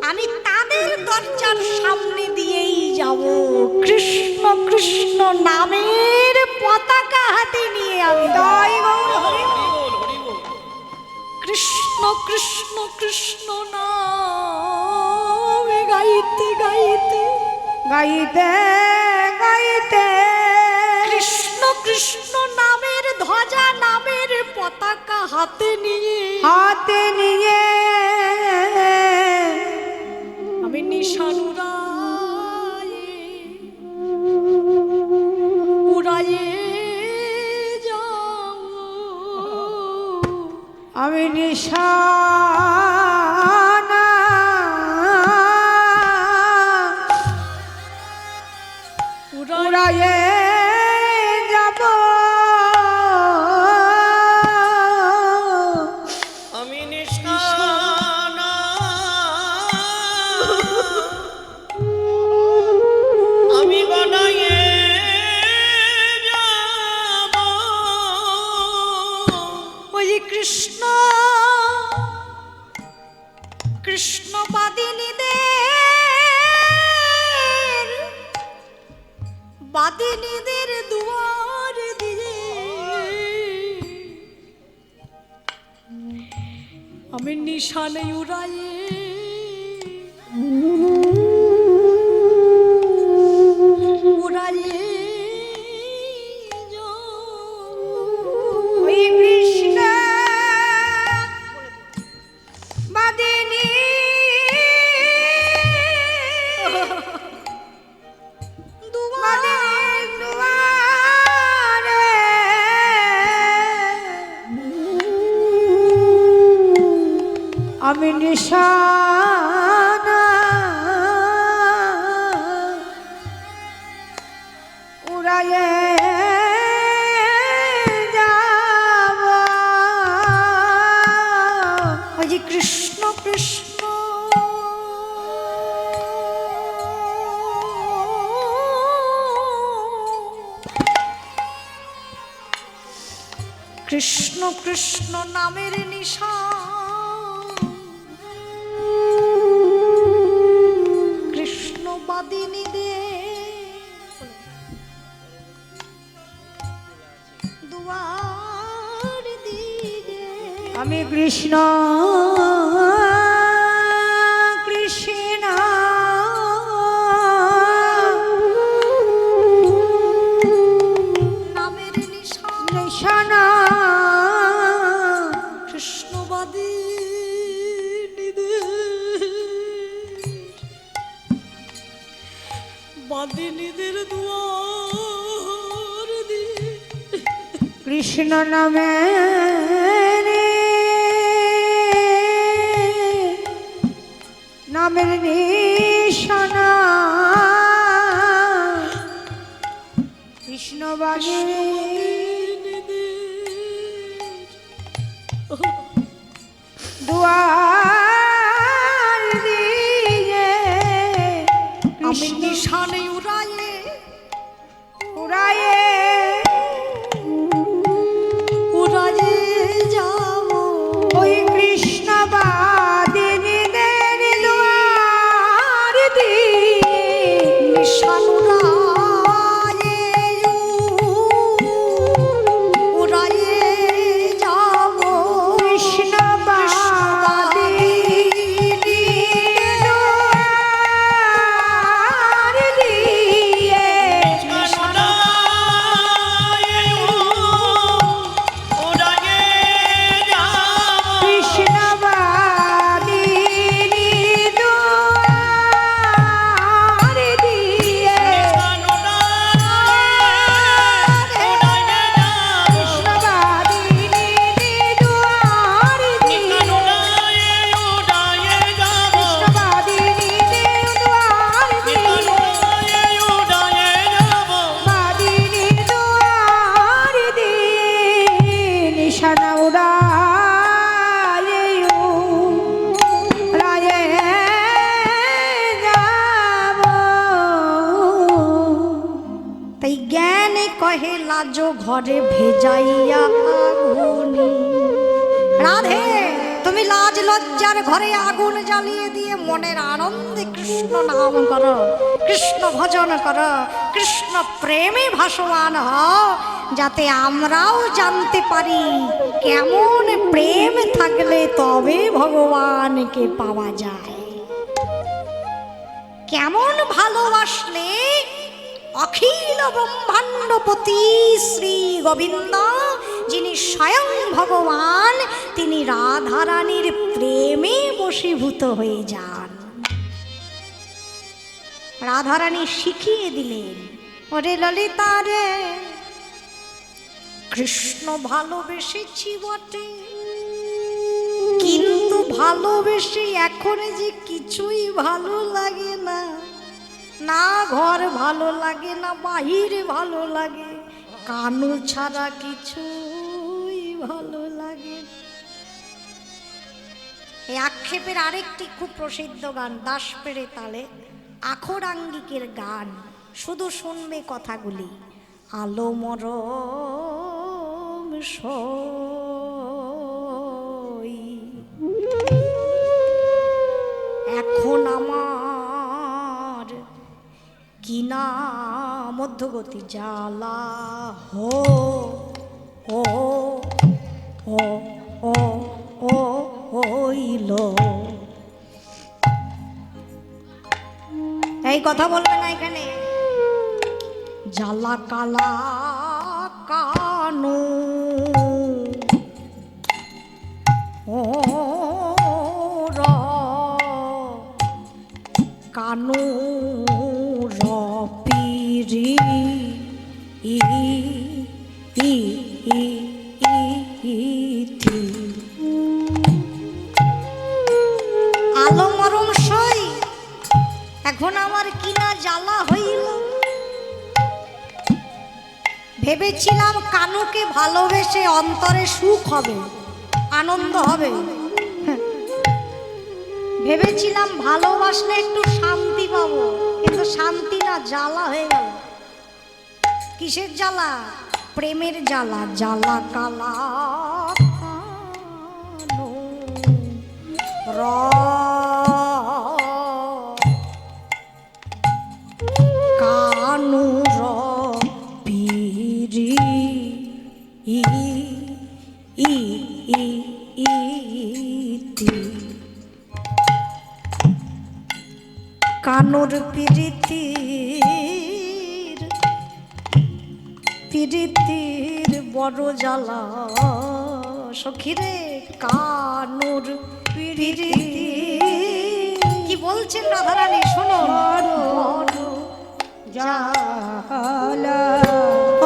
আমি তাদের দরজার সামনে দিয়েই যাব। কৃষ্ণ কৃষ্ণ নামের পতাকা হাতে নিয়ে আমি তাই গৌর হরি বল। কৃষ্ণ কৃষ্ণ কৃষ্ণ নাম গাইতে গাইতে গাইতে গাইতে কৃষ্ণ কৃষ্ণ নামের ধ্বজা, নামের পতাকা হাতে নিয়ে আমি নিশান উড়াইয়ে যাও। আমি নিশানা উড়াইয়ে যাব। আমি নিশানা আমি বানাইয়ে যাব। ওই কৃষ্ণ কৃষ্ণ বাদিনীদের দুয়ার দিয়ে আমি নিশানে উড়াইয়ে উড়াইয়ে ওই কৃষ্ণ বাদিনী দুয়ার নিশানা উড়ায়ে যাব ওই যে কৃষ্ণ কৃষ্ণ কৃষ্ণ কৃষ্ণ নামের নিশান কৃষ্ণ বাদিনী দে দুয়ার দিকে আমি কৃষ্ণ কৃষ্ণ নামের নিশান নিশানা কৃষ্ণবাদী বাদিনীদের দুয়ার দিয়ে কৃষ্ণ নামে নামের নিশানা কৃষ্ণবাদী দুয়ার দিয়ে আমি নিশানে উড়ায়ে উড়ায়ে উড়ায়ে যাব ওই কৃষ্ণবাদিনীদের দুয়ার দিয়ে নিশান উড়ায়ে উড়ায়ে যাব কৃষ্ণবাদিনীদের দুয়ার দিয়ে কৃষ্ণবাদিনীর দুয়ার দিয়ে কৃষ্ণবাদিনীর দুয়ার দিয়ে কৃষ্ণবাদিনীর দুয়ার দিয়ে বাদিনীর দুয়ার দিয়ে নিশানা উড়ায়ে উড়ায়ে যাব তাই জ্ঞানে কহে লাজো ঘরে ভেজাইয়া আগুনি রাধে তুমি লাজ লজ্জার ঘরে আগুন জ্বালিয়ে দিয়ে মনের আনন্দে কৃষ্ণ নাম করো কৃষ্ণ ভজন করো কৃষ্ণ প্রেমে ভাসমান হও যাতে আমরাও জানতে পারি কেমন প্রেম থাকলে তবে ভগবানকে পাওয়া যায় কেমন ভালোবাসলে অখিল ব্রহ্মাণ্ডপতি শ্রী গোবিন্দ যিনি স্বয়ং ভগবান তিনি রাধারানীর প্রেমে বশীভূত হয়ে যান রাধারানী শিখিয়ে দিলেন ওরে ললিতা রে কৃষ্ণ ভালোবেসেছি বটে কিন্তু ভালোবেসে এখন যে কিছুই ভালো লাগে না না ঘর ভালো লাগে না বাহিরে ভালো লাগে কানু ছাড়া কিছুই ভালো লাগে না। এই আক্ষেপের আরেকটি খুব প্রসিদ্ধ গান দাসপেড়ে তালে আখরাঙ্গিকের গান শুধু শুনবে কথাগুলি আলো মরম সই এখন আমার কিনা মধ্যগতি জ্বালা হো ও ও ও ও হইল এই কথা বলবে না এখানে জ্বালা কালা কানু ও কানু রপিরি ই ই ই ই থি এখন আমার কিনা জ্বালা হইল। ভেবেছিলাম কানুকে ভালোবেসে অন্তরে সুখ হবে, আনন্দ হবে। ভেবেছিলাম ভালোবাসলে একটু শান্তি পাবো, কিন্তু শান্তি না, জ্বালা হয়ে গেল। কিসের জ্বালা? প্রেমের জ্বালা। জ্বালা কালা কানু পিরি কানুর পিরিতির বড় জ্বালা সখিরে। কানুর পিরিতি কি বলছেন রাধারানী শোনো। বড় জ্বালা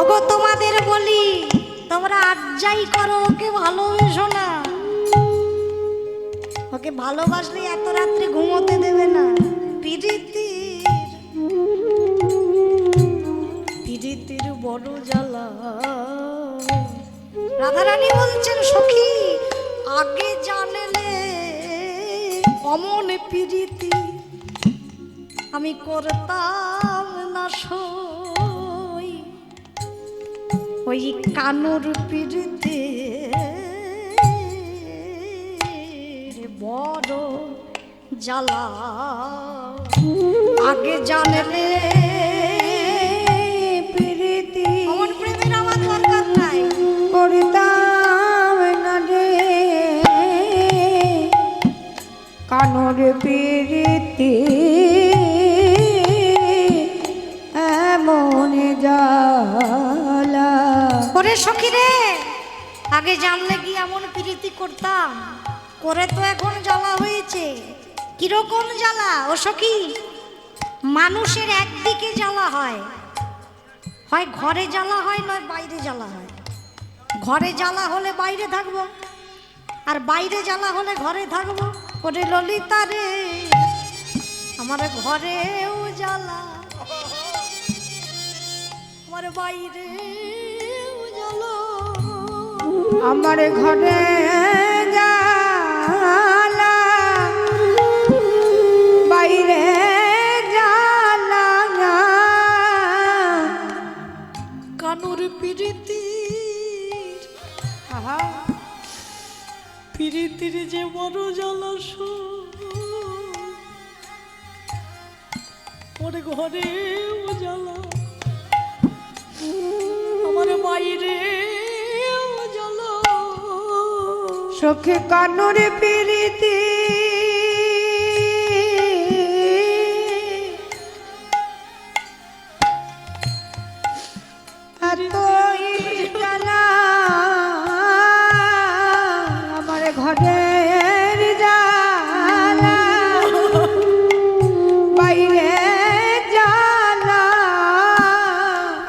ওগো তোমাদের বলি, তোমরা আজ্জাই করো, ওকে ভালোবেসো না। ওকে ভালোবাসলে এত রাত্রে ঘুমোতে দেবে না। পিরিতির বড় জ্বালা। রাধারানী বলছেন সখী, আগে জানলে অমন পিরিতি আমি করতাম না সই। ওই কানুর পিরিতি বড় জ্বালা। আগে জানলে প্রীতি অমন প্রেমের আমার দরকার নাই, করতাম না রে কানুর প্রীতি এমন জ্বালা। ওরে সখী রে, আগে জানলে কি এমন প্রীতি করতাম? করে তো এখন জ্বালা হয়েছে। কিরকম জ্বালা ও সখী? মানুষের একদিকে জ্বালা হয়, হয় ঘরে জ্বালা হয়, নয় বাইরে জ্বালা হয়। ঘরে জ্বালা হলে বাইরে থাকবো, আর বাইরে জ্বালা হলে ঘরে থাকবো। ওরে ললিতা রে, আমার ঘরেও জ্বালা, আমার বাইরেও জ্বালা। আমার ঘরে জ্বালা, বাইরে জ্বালা। কানুর পিরিতির পিরিতির যে বড় জ্বালা, ওর ঘরেও জ্বালা, আমার বাইরেও জ্বালা। সখী কানুর প্রীতি এতই জ্বালা, আমার ঘরের জ্বালা, বাইরে জ্বালা।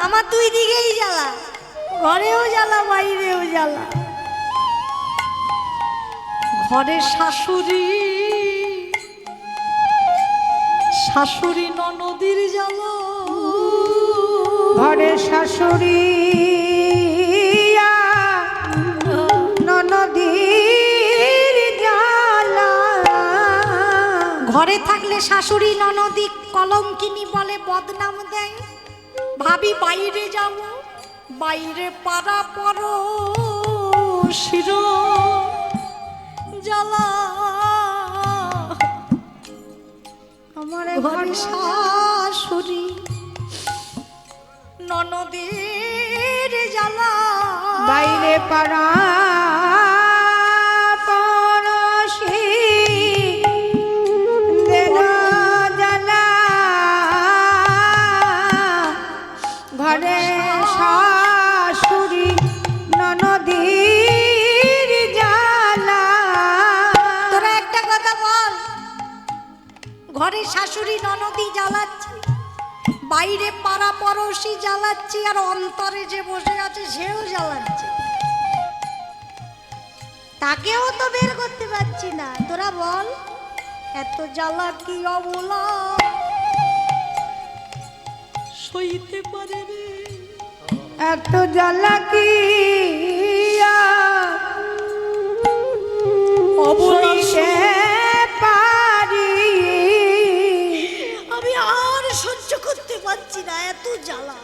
আমার দুই দিকেই জ্বালা, ঘরেও জ্বালা, বাইরেও জ্বালা। ঘরে শাশুড়ি, শাশুড়ি ননদির জ্বালা। ঘরে শাশুড়ি ননদির জ্বালা। ঘরে থাকলে শাশুড়ি ননদি কলঙ্কিনী বলে, বদনাম দেয়। ভাবি বাইরে যাব, বাইরে পাড়া পড়শির জ্বালা। আমার ঘরে শাশুড়ি ননদের জ্বালা, বাইরে পাড়া পড়শি জ্বালা। ঘরে শাশুড়ি ননদির জ্বালা। তোরা একটা কথা বল, ঘরে শাশুড়ি ননদি জ্বালাচ্ছে, বাইরে পাড়া পড়শি জ্বালাচ্ছি, আর অন্তরে যে বসে আছে সেও জ্বালাচ্ছে। তাকেও তো বের করতে পারছি না। তোরা বল, এত জ্বালা কি অবলা? সইতে পারে রে। এত জ্বালা কি সইতে পারি, আমি আর সহ্য করতে পারছি না এত জ্বালা।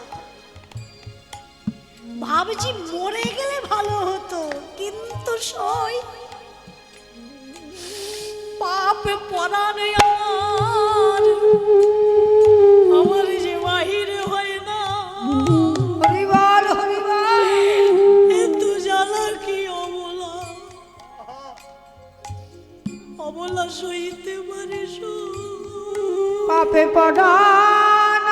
ভাবছি মরে গেলে ভালো হতো, কিন্তু সই পাপে পরাণে আমার যে বাহিরে হয় না। হরিবল হরিবল। এত জ্বালা কি অবলা, অবলা সইতে পারে পাপে পড়ান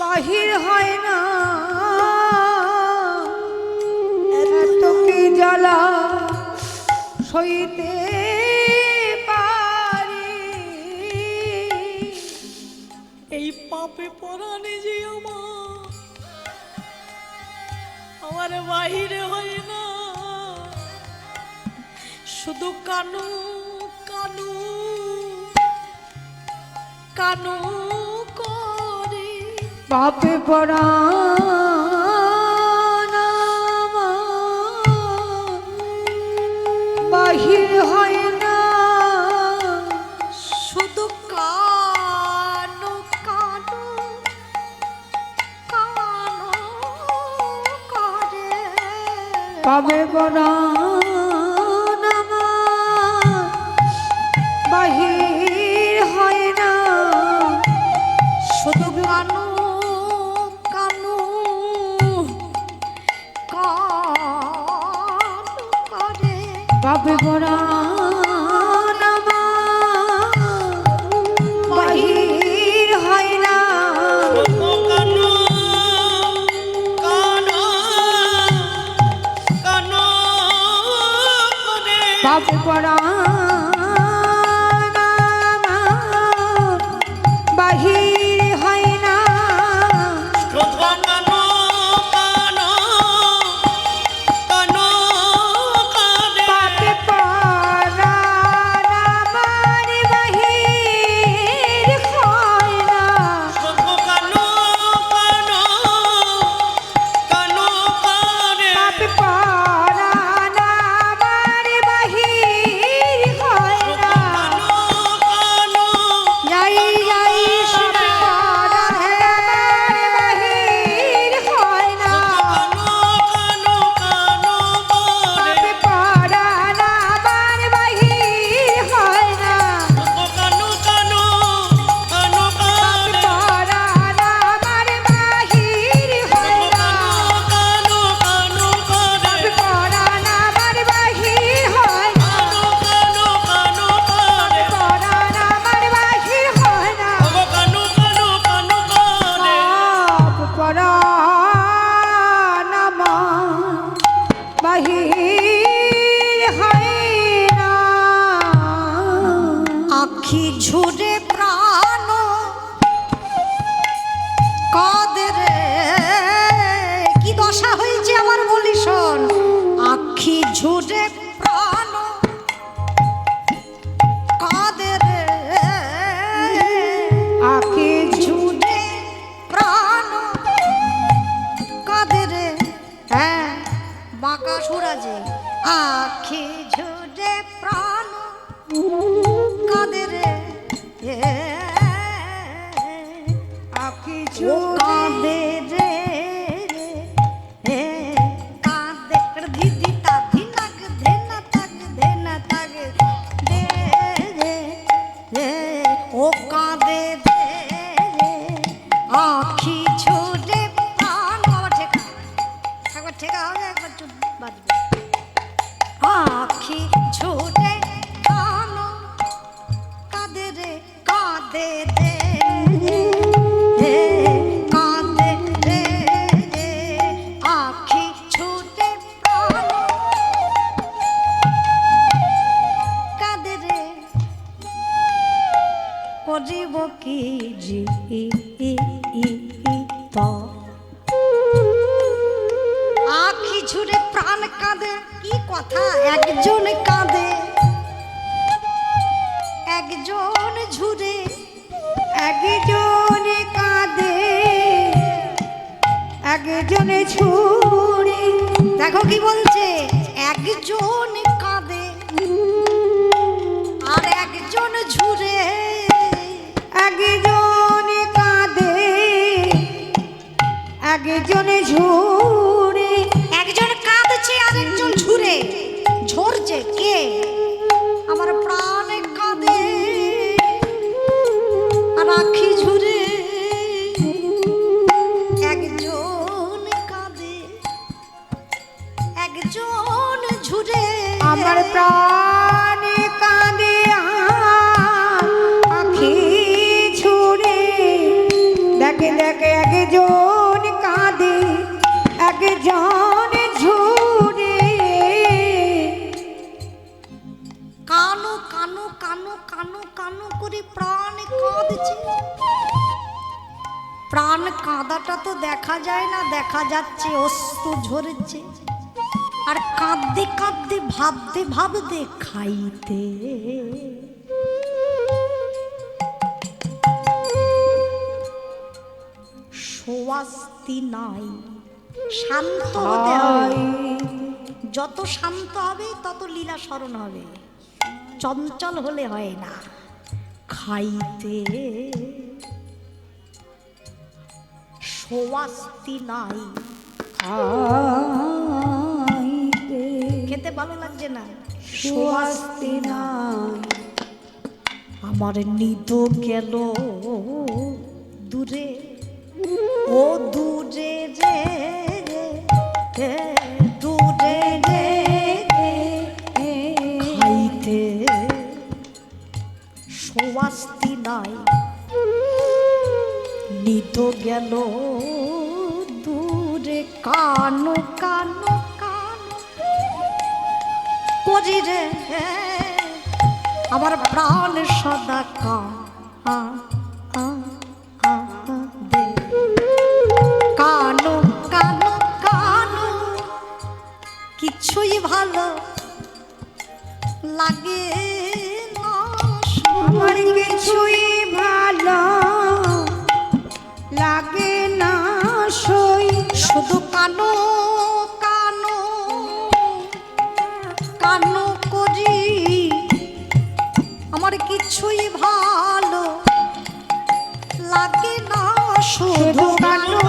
বাহির হয় না, এত কি জ্বালা সইতে পারি। এই পাপে পরাণে যে আমার বাহিরে হয় না, শুধু কানু কানু কানু করে। পাপে পড়ান বাহির হয় না, শুধু কানু কানু কানু করে। পাপে পড়ান বাহির হয় না, শুধু কানু কানু কানু করে। পাপে পড়ান বাহির হয় না, কানো কানো কানো করে পাপে পড়ান বাহির হয় না, শুধু কানো কানো কানো করে পাপে পড়ান আমার বাহির হয় না, শুধু কানো কানো কানো করে পাপে পড়ান আমার বাহির হয় না, কানো কানো যাই যাই পাপে পড়ান আমার বাহির হয় না, কানো কানো কানো করে পাপে পড়ান আমার বাহির হয় না, কানো কানো কানো পাপে করে পড়ান আমার বাহির হয় না, কানো কানো করে পাপে পড়ান আমার বাহির হয় না, কানো কানো করে পড়ান আমার বাহির হয় না, কানো কানো কানো করে পাপ পড়ান আমার বাহির হয় না, আখি ঝুরে প্রাণ কাঁদে রে। কি দশা হয়েছে আমার বলি শোন। আখি ঝুরে প্রাণ কাঁদে রে, আখি ঝুরে প্রাণ কাঁদে রে। হ্যাঁ বাঁকা সুর আছে। আখি ঝুরে প্রাণ কাঁদে রে, আখি ও ঝুরে কাঁদে রে, কাঁদে ধিদি তা ধিনাক ধেনা তাক ধেনা তাক দে রে, ও কাঁদে রে, আখি ঝুরে প্রাণ। বাবা ঠেকা, একবার ঠেকা হবে, একবার চুপ বাজবে। আখি ঝুরে প্রাণ কাঁদে রে, কাঁদে রে, কাঁদে রে, আখি ছুটে প্রাণ কাঁদে রে। করিব কি জি আখি ঝুরে প্রাণ কাঁদে। কি কথা, একজন কাঁদে, একজন একজন ঝুরে একজনে কাঁদে একজনে ছুড়ে। দেখো কি বলছে, একজন কাঁদে আর একজন ঝুরে। একজনে কাঁদে একজনে ঝুড়ে। একজন কাঁদছে আর একজন ঝুরে, ঝরছে কে? আমার প্রাণ কাঁদে আর আখি ঝুরে। একজন কাঁদে একজন ঝুরে। আমার প্রাণে কাঁদে আখি ছুড়ে। দেখে দেখে একজন কাঁদে একজন ঝুড়ে। কানো কানো কানো কানো কানো করে প্রাণ কাঁদছে। প্রাণ কাঁদাটা তো দেখা যায় না, দেখা যাচ্ছে অশ্রু ঝরছে। আর কাঁদতে কাঁদতে ভাবতে ভাবতে খাইতে। স্বস্তি নাই, শান্ত হতে হয়। যত শান্ত হবে তত লীলা স্মরণ হবে, চঞ্চল হলে হয় না। খাইতে স্বস্তি নাই, খেতে ভালো লাগছে না, স্বস্তি নাই। আমার নিদ গেল দূরে, ও দূরে রে দূরে রে। খাইতে স্বস্তি নাই, নিদ গেল দূরে। কানো কানো কানো করি রে আমার প্রাণ সদা কাঁদে। কানো কানো কানো কিছুই ভালো লাগে না। আমার কিছুই ভালো লাগে না সই। শুধু কানো কানো কানো করি, আমার কিছুই ভালো লাগে না। শুধু কানো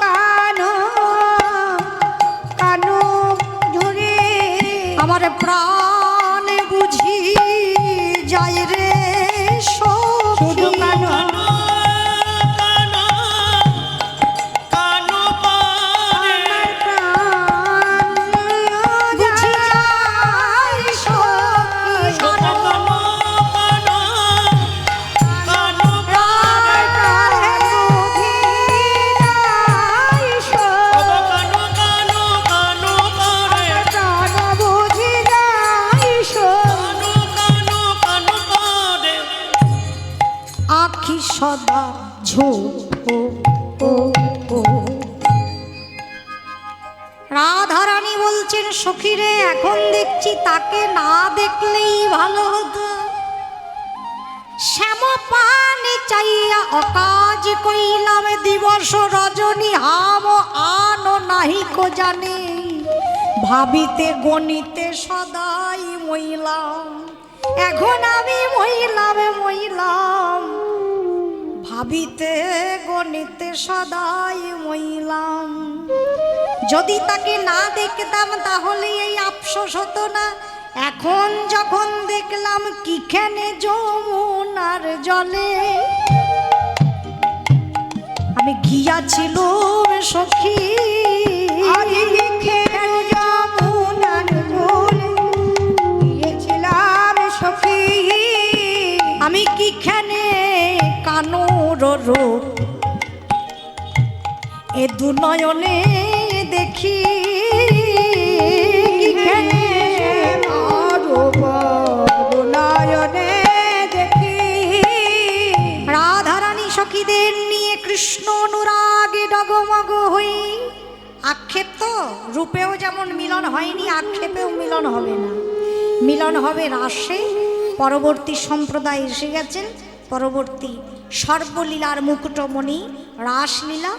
কানো কানো ঝরে। আমার প্রাণ বুঝি যায় রে শুধু সখী। কানো কানো করে আমার প্রাণ বুঝি যায় সখী। কানো কানো কানো প্রাণ বুঝি যায় সব। কানো কানো কানো করে প্রাণ বুঝি যায় সব। কানো কানো করে আখি সদা ঝো ও ও ও। রাধারানী বলছেন, সখীরে এখন দেখছি তাকে না দেখলেই ভালো হতো। শ্যাম পানে চাইয়া অকাজ কইলাম, দিবস রজনী হাম আনো নাহি কো জানে। ভাবিতে গণিতে সদাই মইলাম, এখন আমি মইলাম মইলাম। ভাবিতে গণিতে সদাই মইলাম। যদি তাকে না দেখতাম তাহলে এই আফসোস হতো না। এখন যখন দেখলাম কিখানে যমুনার জলে, আমি গিয়াছিলুম সখী আজ লিখে যমুনার জলে গিয়েছিলাম সখী। আমি কিখানে কানুর রূপ এ দু নয়নে দেখি। কিখানে অরূপ নয়নে দেখি। রাধারানী সখীদের নিয়ে কৃষ্ণ অনুরাগে ডগমগ হই। আক্ষেপ তো রূপেও যেমন মিলন হয়নি, আক্ষেপেও মিলন হবে না। মিলন হবে রাসে পরবর্তী সম্প্রদায় এসে গেছেন, পরবর্তী সর্বলীলার মুকুটমণি রাসলীলা,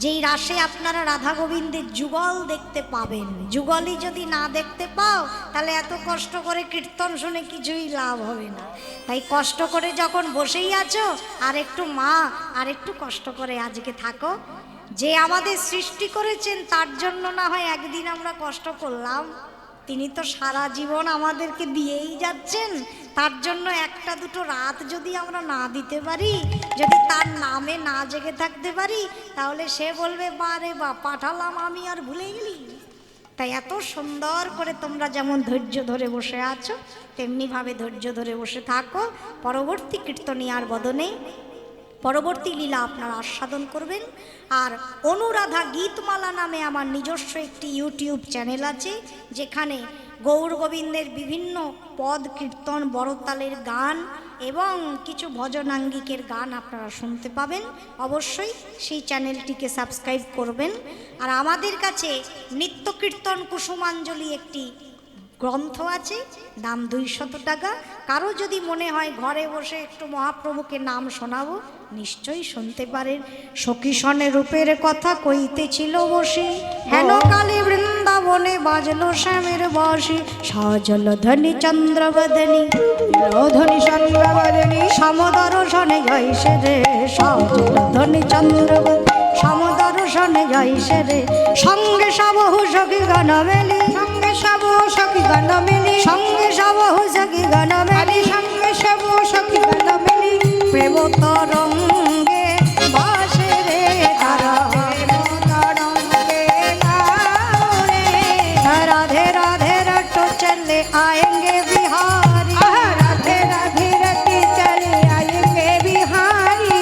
যেই রাসে আপনারা রাধা গোবিন্দের যুগল দেখতে পাবেন। যুগলই যদি না দেখতে পাও তাহলে এত কষ্ট করে কীর্তন শুনে কিছুই লাভ হবে না। তাই কষ্ট করে যখন বসেই আছো, আর একটু মা আর একটু কষ্ট করে আজকে থাকো। যে আমাদের সৃষ্টি করেছেন তার জন্য না হয় একদিন আমরা কষ্ট করলাম, তিনি তো সারা জীবন আমাদেরকে দিয়েই যাচ্ছেন। তার জন্য একটা দুটো রাত যদি আমরা না দিতে পারি, যদি তার নামে না জেগে থাকতে পারি, তাহলে সে বলবে বারে বা পাঠালাম আমি আর ভুলে গেলি। তাই এত সুন্দর করে তোমরা যেমন ধৈর্য ধরে বসে আছো, তেমনিভাবে ধৈর্য ধরে বসে থাকো। পরবর্তী কীর্তনিয়ার বদনে পরবর্তী লীলা আপনারা আস্বাদন করবেন। আর অনুরাধা গীতমালা নামে আমার নিজস্ব একটি ইউটিউব চ্যানেল আছে, যেখানে গৌর গোবিন্দের বিভিন্ন পদ কীর্তন, বড়তালের গান এবং কিছু ভজনাঙ্গিকের গান আপনারা শুনতে পাবেন। অবশ্যই সেই চ্যানেলটিকে সাবস্ক্রাইব করবেন। আর আমাদের কাছে নিত্য কীর্তন কুসুমাঞ্জলি একটি গ্রন্থ আছে, দাম 200 টাকা। কারো যদি মনে হয় ঘরে বসে একটু মহাপ্রভুকে নাম শোনাবো, নিশ্চয়ই শুনতে পারেন। সখীসনে রূপের কথা কইতেছিল বসে, হেন কালে বৃন্দাবনে বাজলো শ্যামের বাঁশি। সজল ধনি চন্দ্রবদনী ধনী চন্দ্রবদনী সমদর্শনে গাইছে রে, সজল ধনি চন্দ্রবদনী সমদর্শনে গাইছে রে। সঙ্গে সবহু সখী গান মেলি, সঙ্গে সব সখী গান মেলি, সঙ্গে সবহু সখী গান মেলি, সঙ্গে সব সখী গান মেলি। প্রেম তরঙ্গে বাসে রে তারা, রাধে রাধে রট চলে আয়েঙ্গে বিহারি। রাধে রাধে রটি চলে আয়েঙ্গে বিহারি।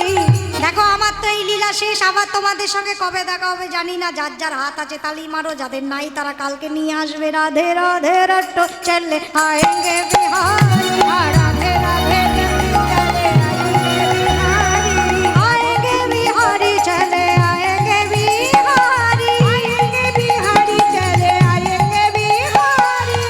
দেখো আমার তো এই লীলা শেষ, আবার তোমাদের সঙ্গে কবে দেখা হবে জানি না। যার যার হাত আছে তালি মারো, যাদের নাই তারা কালকে নিয়ে আসবে। রাধে রাধে রট চলে আয়েঙ্গে বিহারি, রাধে রাধে রটি চলে आएंगे बिहारी चले आएंगे बिहारी, আয়েঙ্গে বিহারি চলে আয়েঙ্গে বিহারি।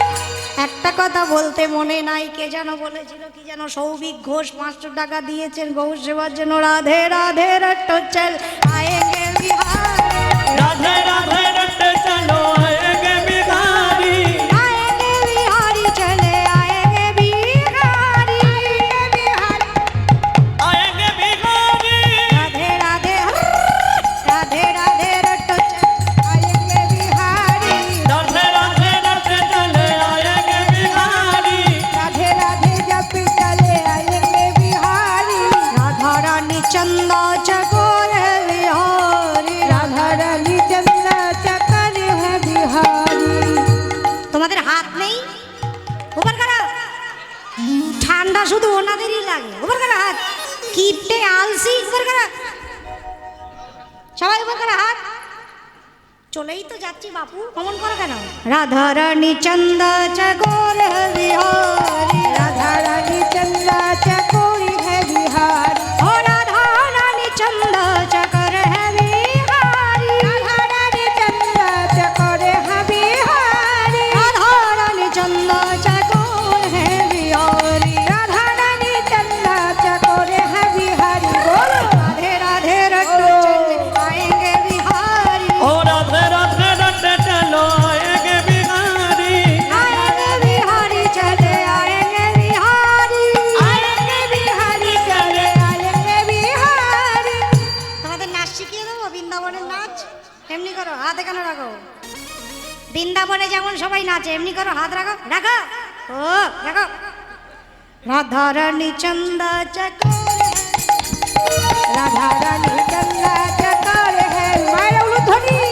একটা কথা বলতে মনে নাই, কে যেন বলেছিল, কি যেন সৌভিক ঘোষ 500 টাকা দিয়েছেন গৌর সেবার জন্য। রাধে রাধে রট চল আয়েঙ্গে বিহারি, রাধে রাধে রটে চলো আয়েঙ্গে বিহারি। आएंगे बिहारी चले आएंगे बिहारी, आएंगे बिहारी। राधे राधे राधे राधे रट चल আয়েঙ্গে বিহারি। राधे राधे रटे चले आएंगे बिहारी। রাধে রাধে জপি চলে আয়েঙ্গে বিহারি। राधा रानी चंदा चकोर बिहारी। রাধা রানী চন্দ্রা চকর হে বিহারি। তোমাদের হাত নেই, উপর করো। ঠান্ডা শুধু ওনাদেরই লাগে, উপর করো হাত। কিপটে আলসি, উপর করো সবাই, উপর করো হাত। চলেই তো যাচ্ছি বাপু, অমন করো কেন? রাধা রানী চন্दा চকোর বিহারি, রাধা রানী চন্দ্রা চকর হে বিহারি। ও রাধা রানী চন্दा চকর হে বিহারি, রাধা রানী চন্দ্রা চকর হে বিহারি। রাধা রানী চন্दा চকোর হে বিহারি। রাধা রানী চন্দ্রা চকর হে বিহারি। বলো राधे राधे रटो चले आएंगे बिहारी, ओ राधे राधे रटे चलो आएंगे बिहारी। आएंगे बिहारी चले आएंगे बिहारी, আয়েঙ্গে বিহারি চলে আয়েঙ্গে বিহারি। তোমাদের নাচ শিখিয়ে দেবো, বৃন্দাবনের নাচ। এমনি করো, হাত এখানে রাখো। বৃন্দাবনে যেমন সবাই নাচে এমনি করো, হাত রাখো রাখো। ও রাখো। রাধা রানী চন্दा চকোর, রাধা রানী চন্দ্রা চকর হে মায়ের উলুধ্বনি।